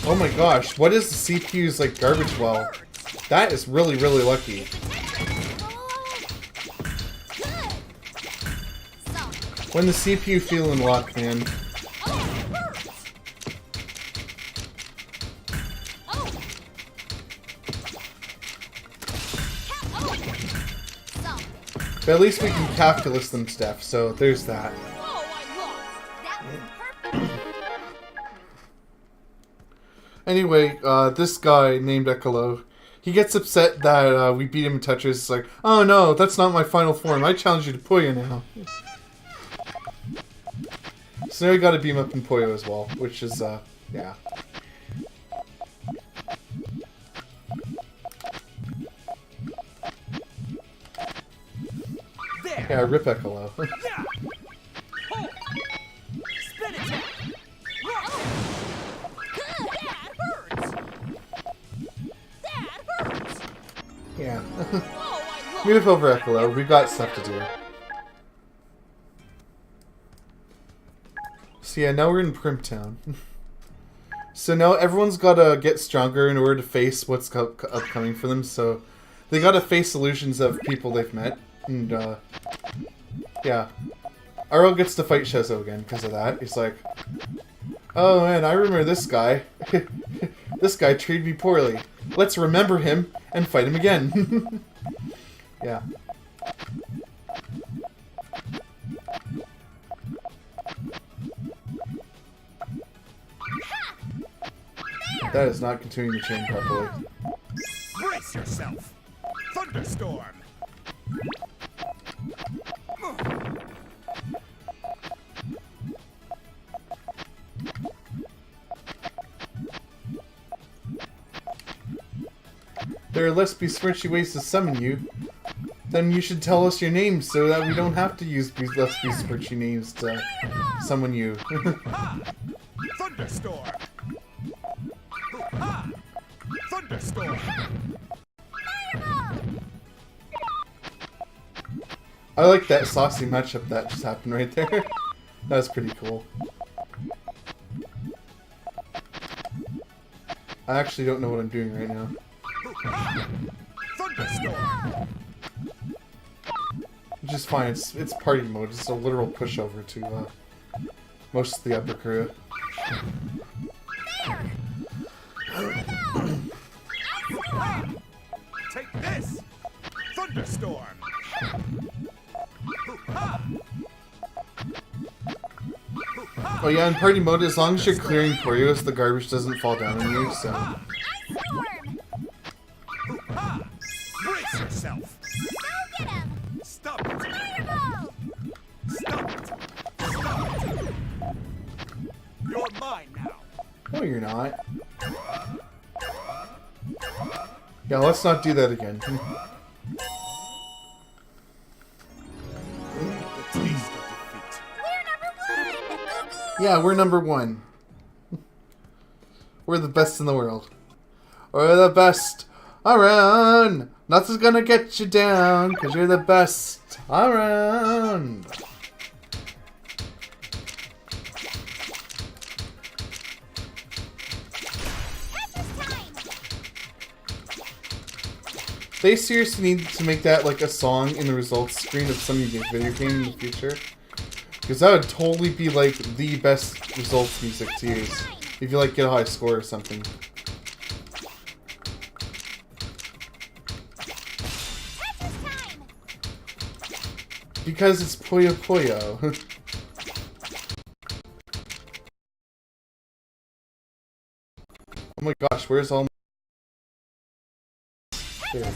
Oh my gosh, what is the CPU's like garbage well? That is really, really lucky. When the CPU feeling luck, man. But at least we can calculus them stuff, so there's that. Anyway, this guy named Ekolo, he gets upset that we beat him in Tetris. It's like, oh no, that's not my final form. I challenge you to Puyo now. So now we gotta beam up in Puyo as well, which is, yeah. Yeah, rip Ekolo. Yeah. Move over, Ekolo. We've got stuff to do. So yeah, now we're in Primtown. So now everyone's gotta get stronger in order to face what's upcoming for them. So they gotta face illusions of people they've met. And, yeah. Aro gets to fight Shizo again because of that. He's like, oh man, I remember this guy. This guy treated me poorly. Let's remember him and fight him again. Yeah. That is not continuing the chain properly. Brace yourself! Thunderstorm! There are less besmirchy ways to summon you. Then you should tell us your names so that we don't have to use Let's Be Squirchy names to summon you. Thunderstorm. Ha! Thunderstorm. I like that saucy matchup that just happened right there. That was pretty cool. I actually don't know what I'm doing right now. Thunderstorm. Which is fine, it's party mode, it's a literal pushover to most of the upper crew. Take this. Thunderstorm. Oh yeah, in party mode, as long as you're clearing Puyos, the garbage doesn't fall down on you, so... Brace yourself. Go get him! Stop it. Fireball! Stop it. Stop it. You're mine now. No, you're not. Yeah, let's not do that again. The taste of defeat. We're number 1! Goo-goo! Yeah, we're number 1. We're the best in the world. We're the best around. Nothing's gonna get you down, cause you're the best around. Tetris time! They seriously need to make that like a song in the results screen of some video game in the future. Because that would totally be like the best results music to use. If you like get a high score or something. Tetris time! Because it's Puyo Puyo. Oh my gosh, where's all there. Did it,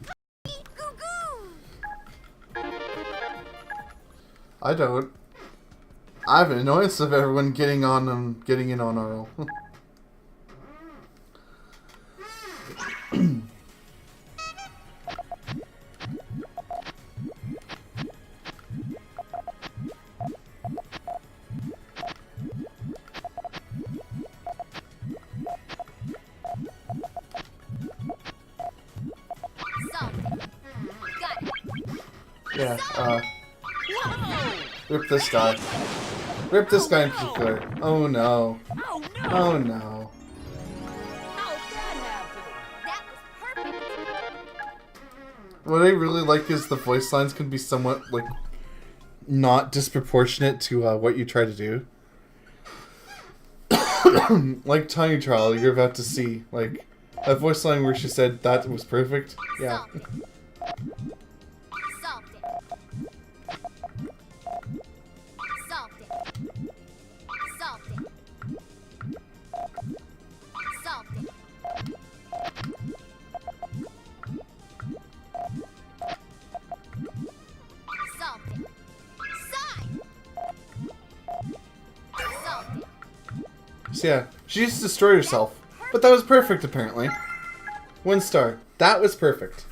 Coffee! Goo-goo! I don't. I have an annoyance of everyone getting on and getting in on RL. Solved it. Got it. Yeah, rip this guy. Rip this guy in particular. Oh no. Oh no! Oh no. How'd that happen? That was perfect. What I really like is the voice lines can be somewhat, like, not disproportionate to what you try to do. Like Tiny Trial, you're about to see, like, a voice line where she said that was perfect. Yeah. Solved it. Solved it. Solved it. Solved it. Solved it. Side! Solved it. So yeah, she just destroyed herself. But that was perfect, apparently. 1 star. That was perfect.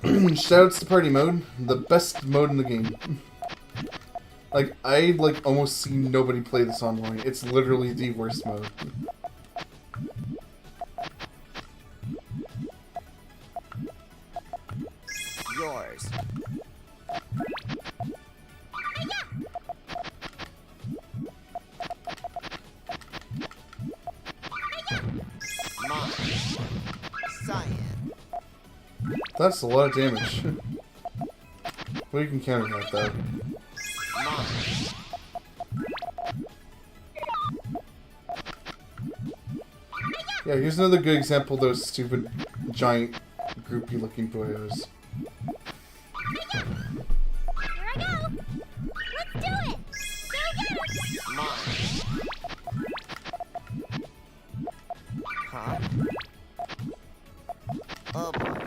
Shoutouts to party mode. The best mode in the game. Like, I, like, almost see nobody play this online. It's literally the worst mode. Yours. Mine. Cyan. That's a lot of damage. Well, you can counter that, though. Mine. Yeah, here's another good example of those stupid, giant, groupie-looking Puyos. Here I go! Let's do it! Go get him! Mine. Huh? Oh boy.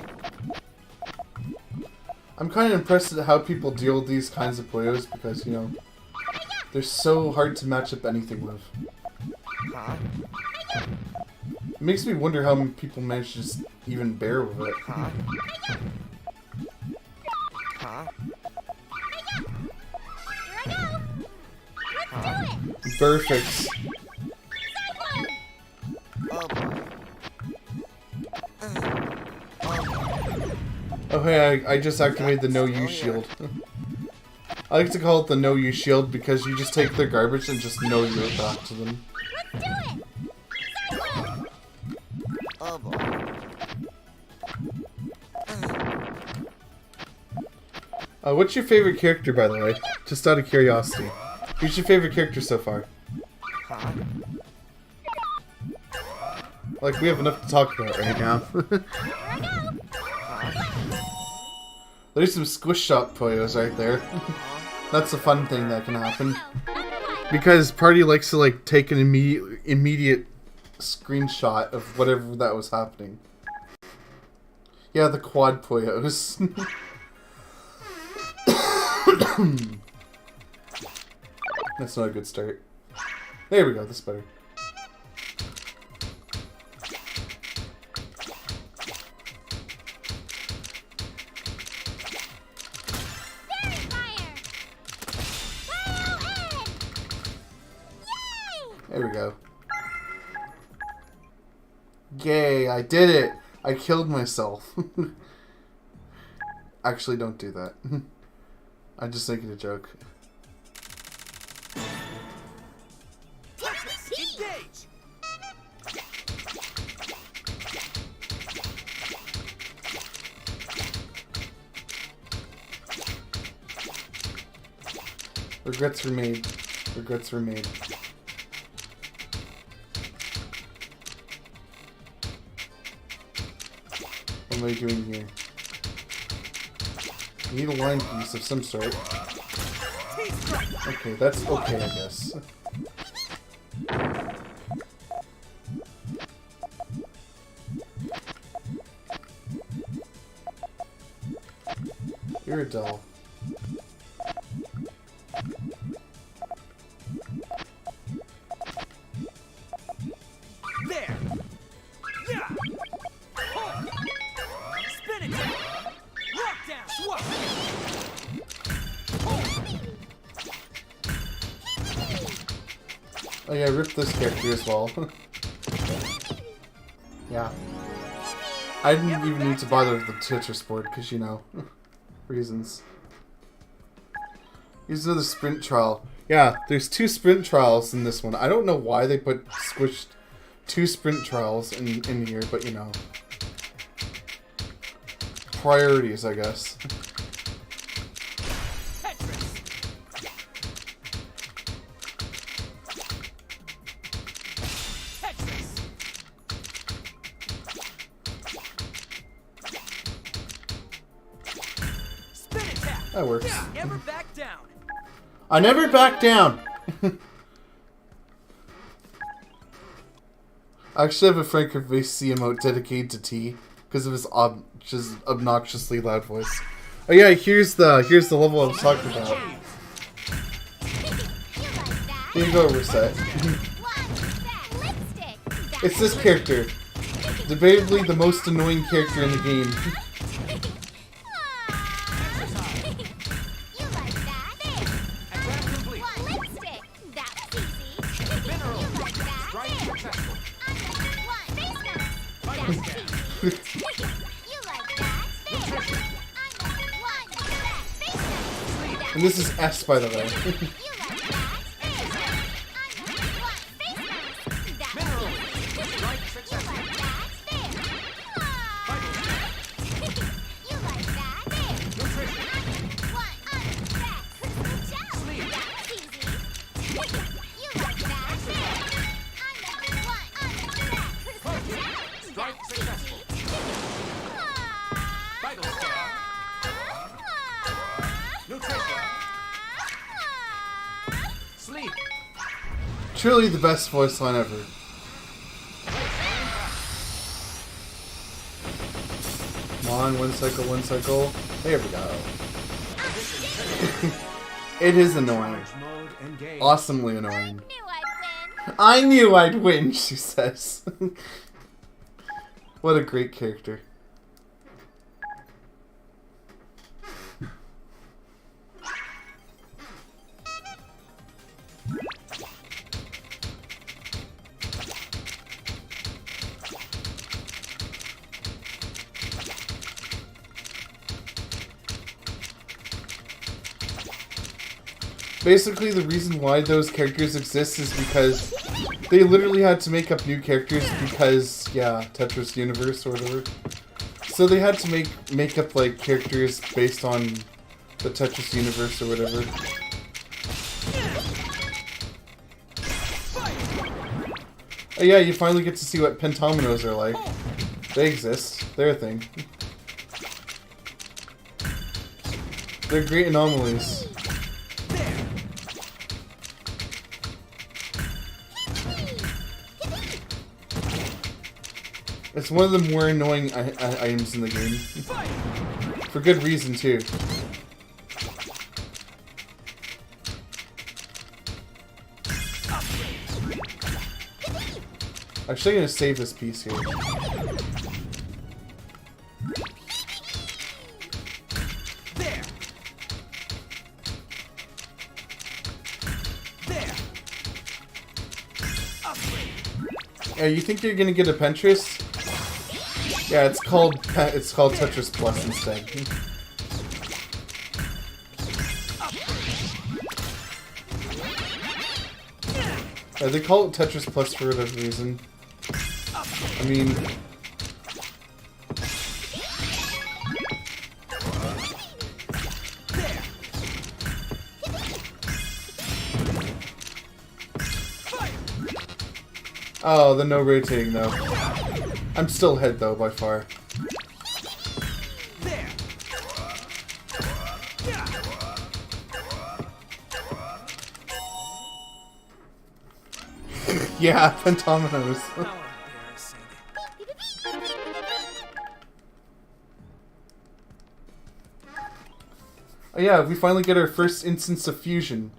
I'm kind of impressed at how people deal with these kinds of Puyos because, you know, They're so hard to match up anything with. It makes me wonder how many people manage to just even bear with it. Perfect. Oh hey, I just activated the no use shield. I like to call it the no use shield because you just take their garbage and just no you it back to them. What's your favorite character, by the way? Just out of curiosity. Who's your favorite character so far? Like, we have enough to talk about right now. There's some squish shot Puyos right there. That's a fun thing that can happen. Because Party likes to, like, take an immediate screenshot of whatever that was happening. Yeah, the quad Puyos. That's not a good start. There we go, that's better. There we go. Yay, I did it! I killed myself. Actually, don't do that. I'm just making a joke. Engage! Regrets were made. Regrets were made. What am I doing here? I need a line piece of some sort. Okay, that's okay, I guess. You're a doll. There! Yeah! Hold! Spin it down! Lock down! Swap! Oh yeah, I ripped this character as well. Yeah. I didn't even need to bother with the Tetris board, because, you know, reasons. Here's another sprint trial. Yeah, there's 2 sprint trials in this one. I don't know why they squished 2 sprint trials in here, but, you know. Priorities, I guess. That works. Never back down. I never back down! I actually have a Frank Gervais emote dedicated to T because of his just obnoxiously loud voice. Oh yeah, here's the level I was talking about. Here you go, Reset. It's this character. Debatably the most annoying character in the game. And this is S, by the way. Truly the best voice line ever. Come on, one cycle, one cycle. There we go. It is annoying. Engage. Awesomely annoying. Knew I'd win. I knew I'd win, she says. What a great character. Basically, the reason why those characters exist is because they literally had to make up new characters because, yeah, Tetris Universe or whatever. So they had to make up, like, characters based on the Tetris Universe or whatever. Oh yeah, you finally get to see what pentominoes are like. They exist. They're a thing. They're great anomalies. It's one of the more annoying items in the game. For good reason, too. Actually, I'm gonna save this piece here. Yeah, you think you're gonna get a Pentris? Yeah, it's called Tetris Plus instead. Yeah, they call it Tetris Plus for whatever reason. I mean, oh, the no rotating though. I'm still ahead though by far. Yeah, pentominoes. How embarrassing. Oh yeah, we finally get our first instance of fusion,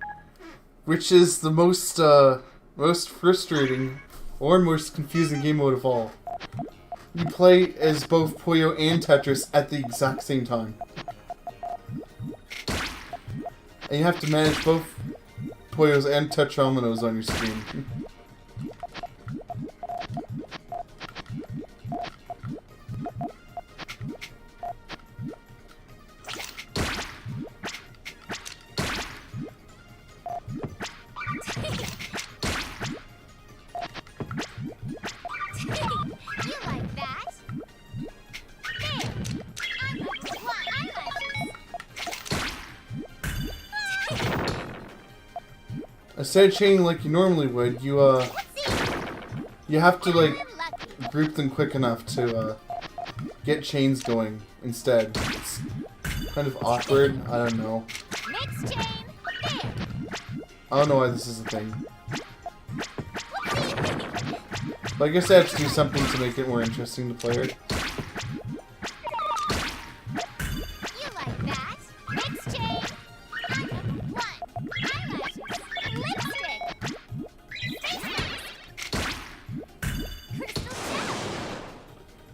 which is the most frustrating or most confusing game mode of all. You play as both Puyo and Tetris at the exact same time. And you have to manage both Puyos and Tetrominoes on your screen. Instead of chaining like you normally would, you have to like group them quick enough to get chains going instead. It's kind of awkward. I don't know. I don't know why this is a thing. But I guess I have to do something to make it more interesting to play it.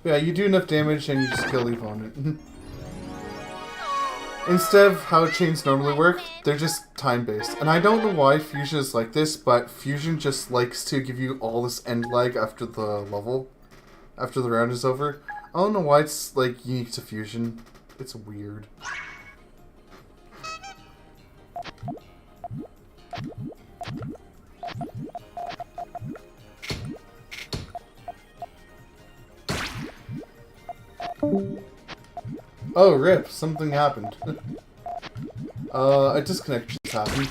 Yeah, you do enough damage and you just kill the opponent. Instead of how chains normally work, they're just time-based. And I don't know why Fusion is like this, but Fusion just likes to give you all this end lag after the level, after the round is over. I don't know why it's like unique to Fusion. It's weird. Oh, rip, something happened. A disconnect just happened.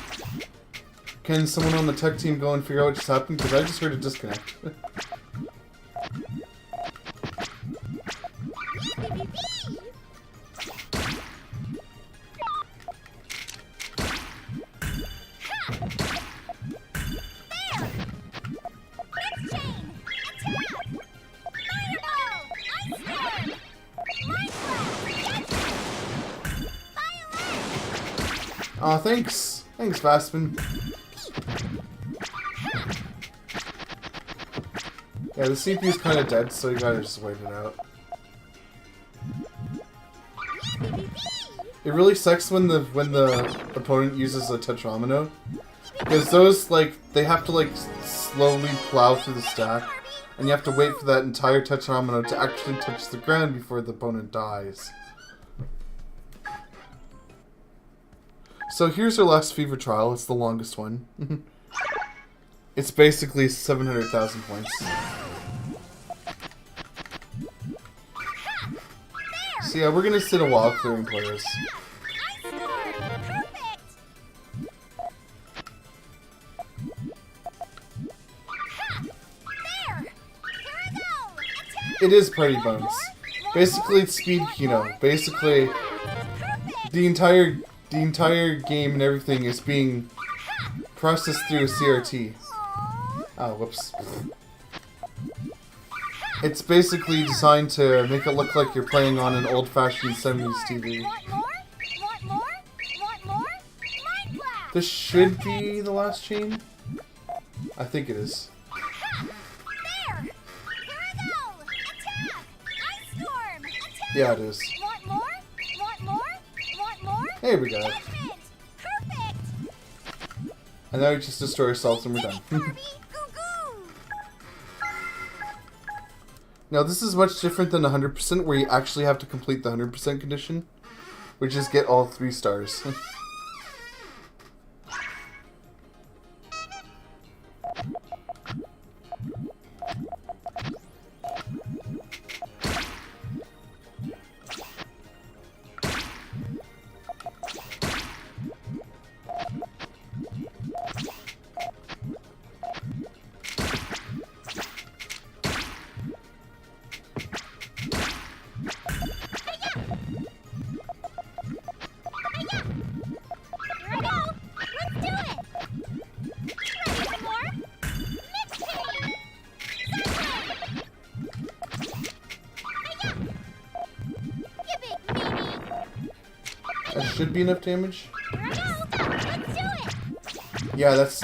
Can someone on the tech team go and figure out what just happened? Because I just heard a disconnect. Aw, thanks. Thanks, Vaspin. Yeah, the CPU's kind of dead, so you gotta just wait it out. It really sucks when the opponent uses a Tetramino, because those they have to slowly plow through the stack, and you have to wait for that entire Tetramino to actually touch the ground before the opponent dies. So here's our last fever trial. It's the longest one. It's basically 700,000 points. So yeah, we're gonna sit a while clearing players. It is Party Bones. Basically, it's SpeedKino. Basically, the entire game and everything is being processed through a CRT. Oh, whoops. It's basically designed to make it look like you're playing on an old-fashioned 70s TV. This should be the last chain? I think it is. Yeah, it is. Here we go. And now we just destroy ourselves and we're done. Now this is much different than 100%, where you actually have to complete the 100% condition, which is get all 3 stars. That should be enough damage. Yeah, that's...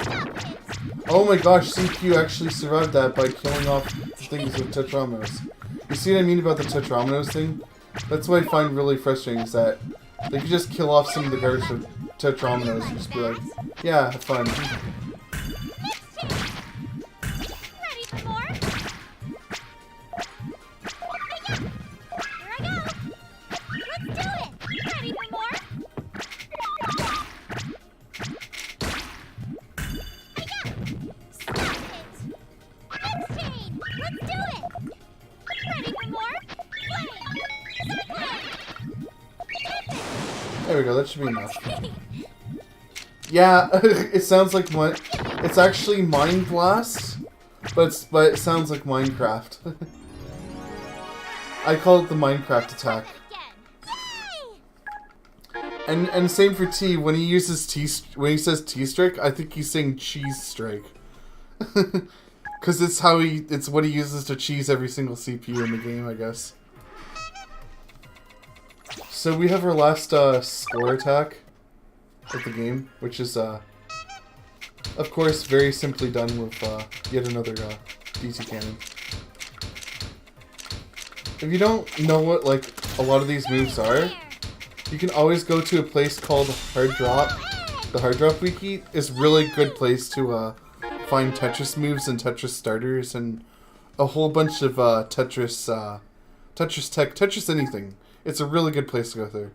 Oh my gosh, CPU actually survived that by killing off things with Tetraminos. You see what I mean about the Tetraminos thing? That's what I find really frustrating, is that they could just kill off some of the garbage with Tetraminos and just be like, yeah, have fun. There we go, that should be enough. Yeah, it sounds like it's actually Mind Blast, but it sounds like Minecraft. I call it the Minecraft attack. And same for T. When he uses when he says T-strike, I think he's saying cheese strike. Cause it's what he uses to cheese every single CPU in the game, I guess. So we have our last score attack of the game, which is of course very simply done with yet another DT cannon. If you don't know what a lot of these moves are, you can always go to a place called Hard Drop. The Hard Drop wiki is a really good place to find Tetris moves and Tetris starters and a whole bunch of Tetris tech, Tetris anything. It's a really good place to go through.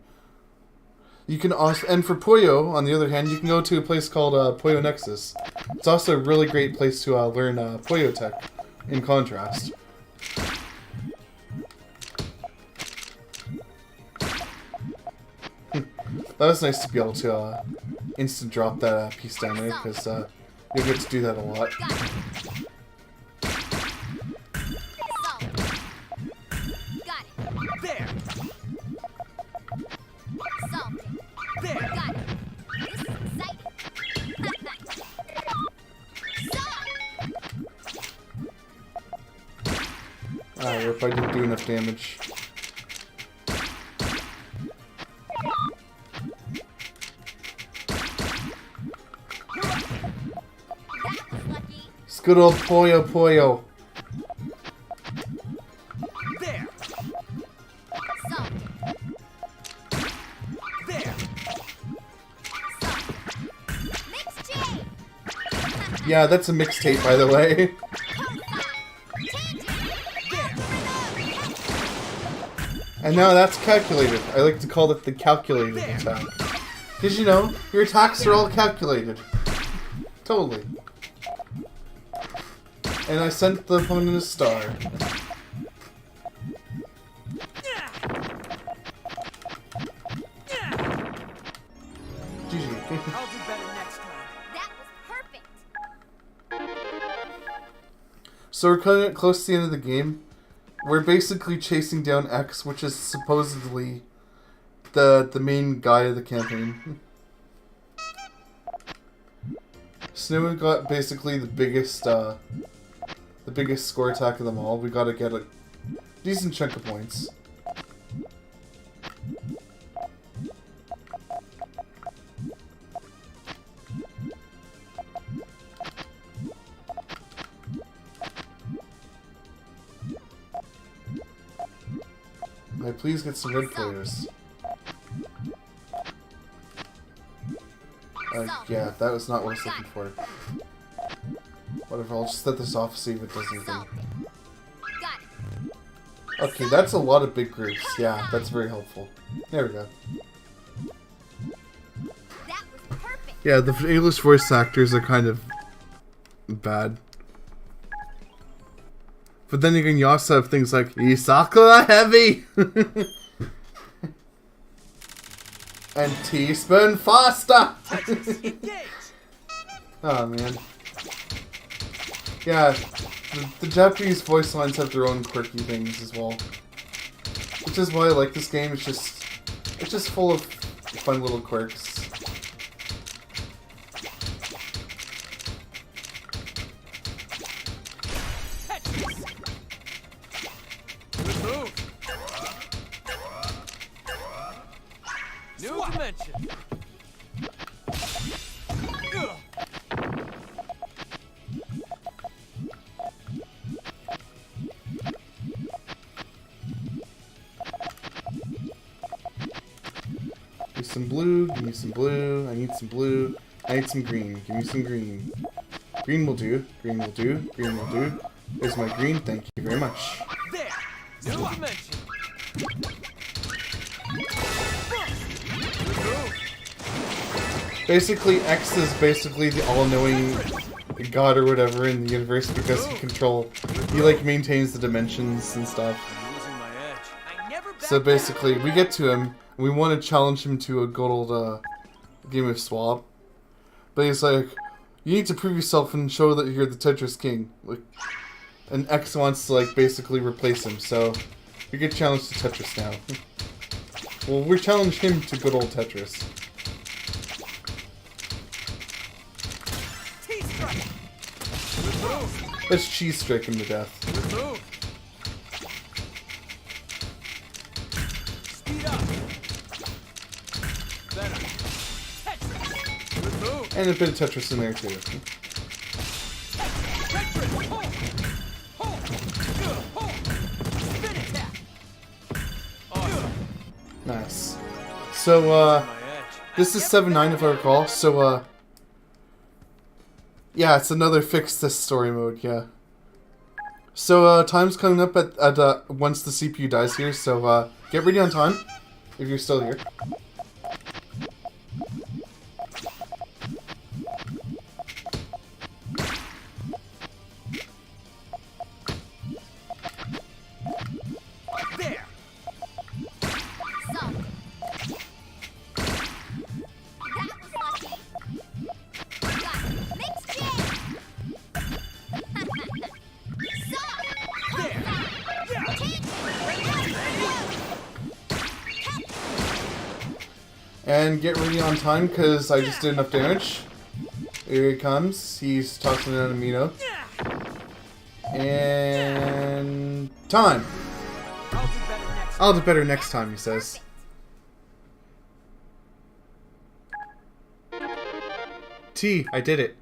You can also, and for Puyo, on the other hand, you can go to a place called Puyo Nexus. It's also a really great place to learn Puyo tech. In contrast. That was nice to be able to instant drop that piece down there, because you get to do that a lot. There! There! Got it. This is exciting. Alright, if I didn't do enough damage. It's good old Puyo Puyo. Yeah, that's a mixtape, by the way. And now that's calculated. I like to call it the calculated attack. Because, you know, your attacks are all calculated. Totally. And I sent the opponent a star. GG. I'll do better next time. That was perfect. So we're kind of close to the end of the game. We're basically chasing down X, which is supposedly the main guy of the campaign. Snowman got basically the biggest score attack of them all. We gotta get a decent chunk of points. May I please get some red players? Yeah, that was not what I was looking for. Whatever, I'll just set this off, see if it does anything. Okay, that's a lot of big groups. Yeah, that's very helpful. There we go. Yeah, the English voice actors are kind of bad. But then again, you also have things like Isakura Heavy! And Teaspoon Faster! Oh man. Yeah, the Japanese voice lines have their own quirky things as well. Which is why I like this game, it's just full of fun little quirks. New dimension. Give me some blue, give me some blue, I need some blue, I need some green, give me some green. Green will do, green will do, green will do. There's my green, thank you very much. There. New dimension. Basically, X is basically the all-knowing god or whatever in the universe because he like maintains the dimensions and stuff. I'm losing my edge. I never So basically, we get to him, and we want to challenge him to a good old game of swap. But he's like, you need to prove yourself and show that you're the Tetris King. Like, and X wants to like basically replace him, so we get challenged to Tetris now. Well, we challenge him to good old Tetris. Let's cheese strike him to death. Speed up. Better. Tetris. Good move. And a bit of Tetris in there too. Tetris. Hold. Hold. Hold. Spin attack. Awesome. Nice. So, My edge. this is 7-9 if I recall, so, yeah, it's another fix this story mode, yeah. So, time's coming up at once the CPU dies here, so, get ready on time, if you're still here. There. So. That was lucky. Got it. Mixed jam. So. There. Yeah. And get ready on time, because I just did enough damage. Here he comes, he's tossing an amino. And... time! I'll do better next I'll do better next time, he says. T, I did it.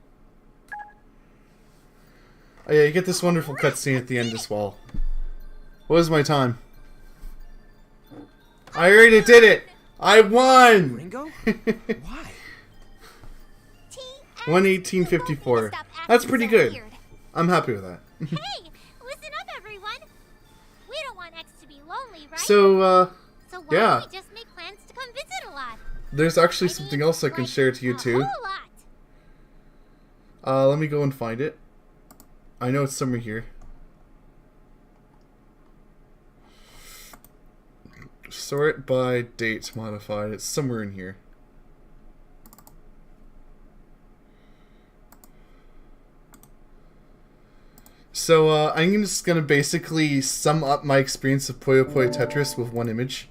Oh yeah, you get this wonderful cutscene at the end as well. What was my time? I already did it! I won! Ringo? Why? 1:18:54. That's pretty so good. weird. I'm happy with that. Hey, listen up, everyone. We don't want X to be lonely, right? So, So why yeah. don't we just make plans to come visit a lot? there's actually I something mean, else I can like, share to you a too. whole lot. Let me go and find it. I know it's somewhere here. Sort by date modified. It's somewhere in here. So, I'm just gonna basically sum up my experience of Puyo Puyo Tetris with one image.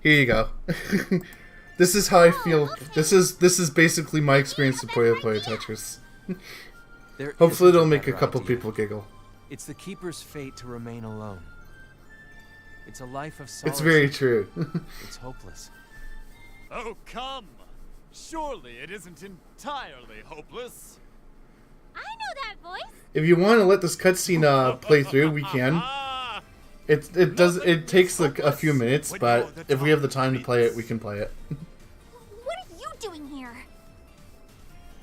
Here you go. This is how I feel. This is basically my experience of Puyo Puyo Tetris. There Hopefully isn't it'll make a better couple idea. people giggle. It's the Keeper's fate to remain alone. It's a life of solitude. It's very true. It's hopeless. Oh, come! Surely it isn't entirely hopeless. I know that voice. If you want to let this cutscene play through, we can. It takes like a few minutes, but if we have the time to play it, we can play it. What are you doing here?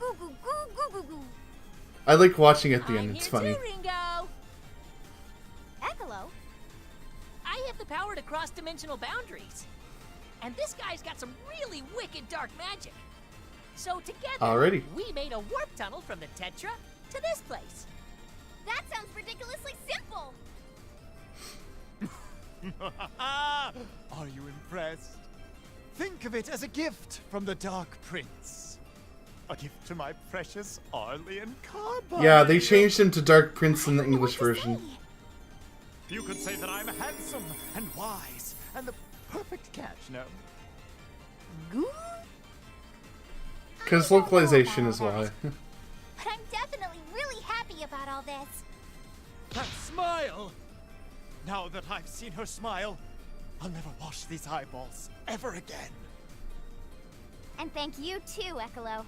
Goo goo goo goo goo goo. I like watching at the I'm end. It's here funny. too, Ringo. Ecolo? I have the power to cross dimensional boundaries. And this guy's got some really wicked dark magic. So together, Alrighty. we made a warp tunnel from the Tetra to this place. That sounds ridiculously simple. Are you impressed? Think of it as a gift from the Dark Prince. A gift to my precious Arlean Carbide. Yeah, they changed him to Dark Prince in the English version. You could say that I'm handsome and wise and the perfect catch, no? Goo? Because I don't know localization about is all why. that, But I'm definitely really happy about all this. That smile! Now that I've seen her smile, I'll never wash these eyeballs ever again. And thank you too, Ecolo.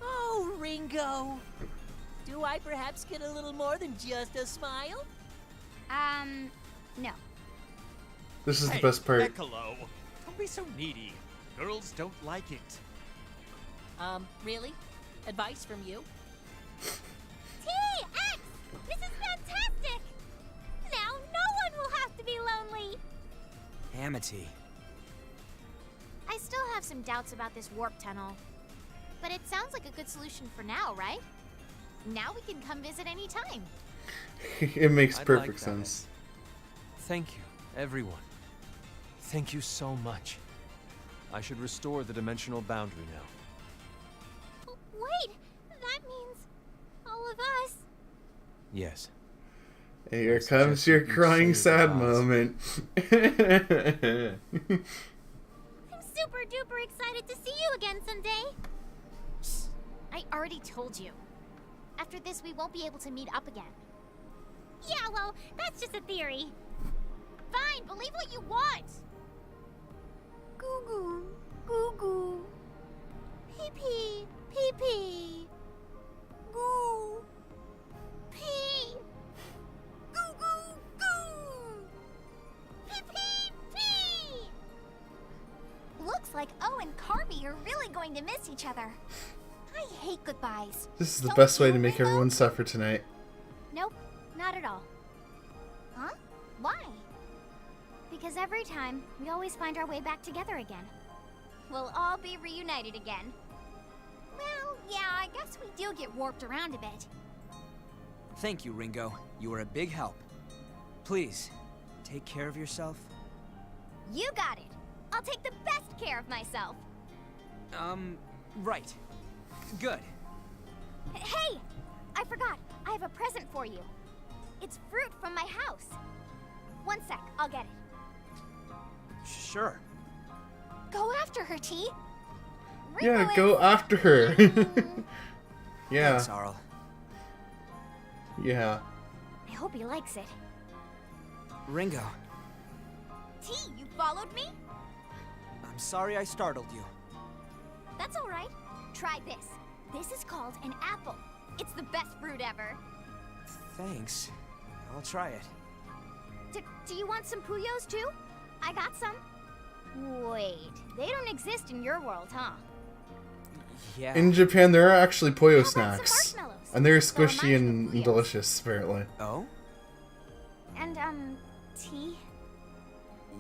Oh, Ringo. Do I perhaps get a little more than just a smile? No. This is the Hey, best part. Ecolo, don't be so needy. Girls don't like it. Really? Advice from you? T-X! This is fantastic! Now no one will have to be lonely! Amity. I still have some doubts about this warp tunnel. But it sounds like a good solution for now, right? Now we can come visit any time. It makes I'd perfect like that. sense. Thank you, everyone. Thank you so much. I should restore the dimensional boundary now. Wait, that means all of us. Yes. Here I comes suggest your you each crying say your sad goodbyes. moment. I'm super duper excited to see you again someday. Shh, I already told you. After this, we won't be able to meet up again. Yeah, well, that's just a theory. Fine, believe what you want. Goo goo, goo goo. Pee pee, pee pee. Goo. Pee. Goo goo goo. Pee pee pee. Looks like O and Carby are really going to miss each other. I hate goodbyes. This is the Don't best way you, to make Ringo? everyone suffer tonight. Nope, not at all. Huh? Why? Because every time, we always find our way back together again. We'll all be reunited again. Well, yeah, I guess we do get warped around a bit. Thank you, Ringo. You were a big help. Please, take care of yourself. You got it. I'll take the best care of myself. Right. Good. Hey! I forgot. I have a present for you. It's fruit from my house. One sec, I'll get it. Sure. Go after her, T. Yeah, Ringo go is- after her. Yeah, Thanks, Arl. yeah. I hope he likes it. Ringo, T, you followed me? I'm sorry I startled you. That's all right. Try this. This is called an apple. It's the best fruit ever. Thanks. I'll try it. Do you want some Puyos too? I got some. Wait, they don't exist in your world, huh? Yeah. In Japan, there are actually Puyo How about some snacks. marshmallows? And they're Well, squishy mine are and Puyos. delicious, apparently. Oh? And, tea?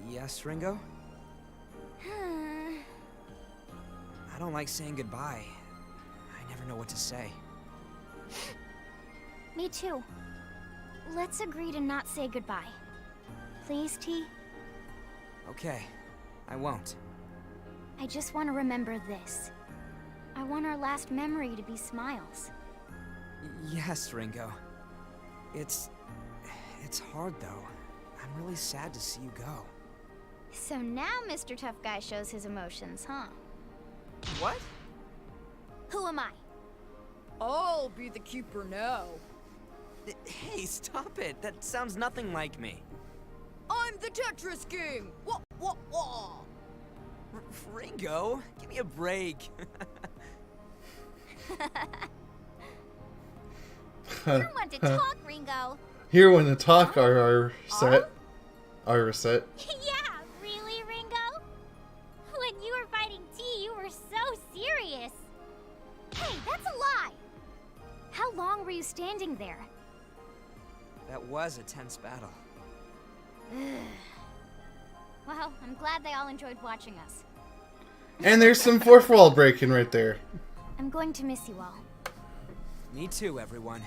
Yes, Ringo? I don't like saying goodbye. I never know what to say. Me too. Let's agree to not say goodbye. Please, T? Okay, I won't. I just want to remember this. I want our last memory to be smiles. Yes, Ringo. It's hard, though. I'm really sad to see you go. So now Mr. Tough Guy shows his emotions, huh? What? Who am I? I'll be the keeper now. Hey, stop it. That sounds nothing like me. I'm the Tetris King! Wah, wah, wah! Ringo, give me a break. You're one to talk, Ringo. Here when the talk are our set. Our set. Yeah, really, Ringo? When you were fighting T, you were so serious. Hey, that's a lie. How long were you standing there? That was a tense battle. Well, I'm glad they all enjoyed watching us. And there's some fourth wall breaking right there. I'm going to miss you all. Me too, everyone.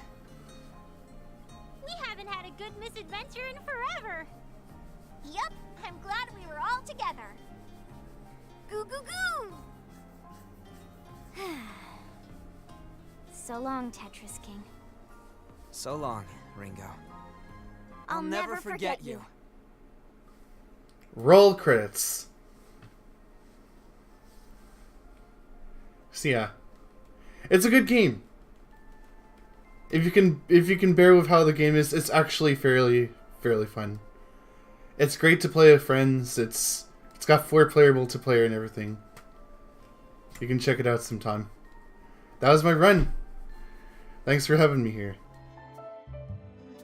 We haven't had a good misadventure in forever. Yup, I'm glad we were all together. Goo goo goo! So long, Tetris King. So long, Ringo. I'll never forget you. Roll credits. So yeah, it's a good game. If you can bear with how the game is, it's actually fairly fun. It's great to play with friends. It's got 4-player multiplayer and everything. You can check it out sometime. That was my run. Thanks for having me here.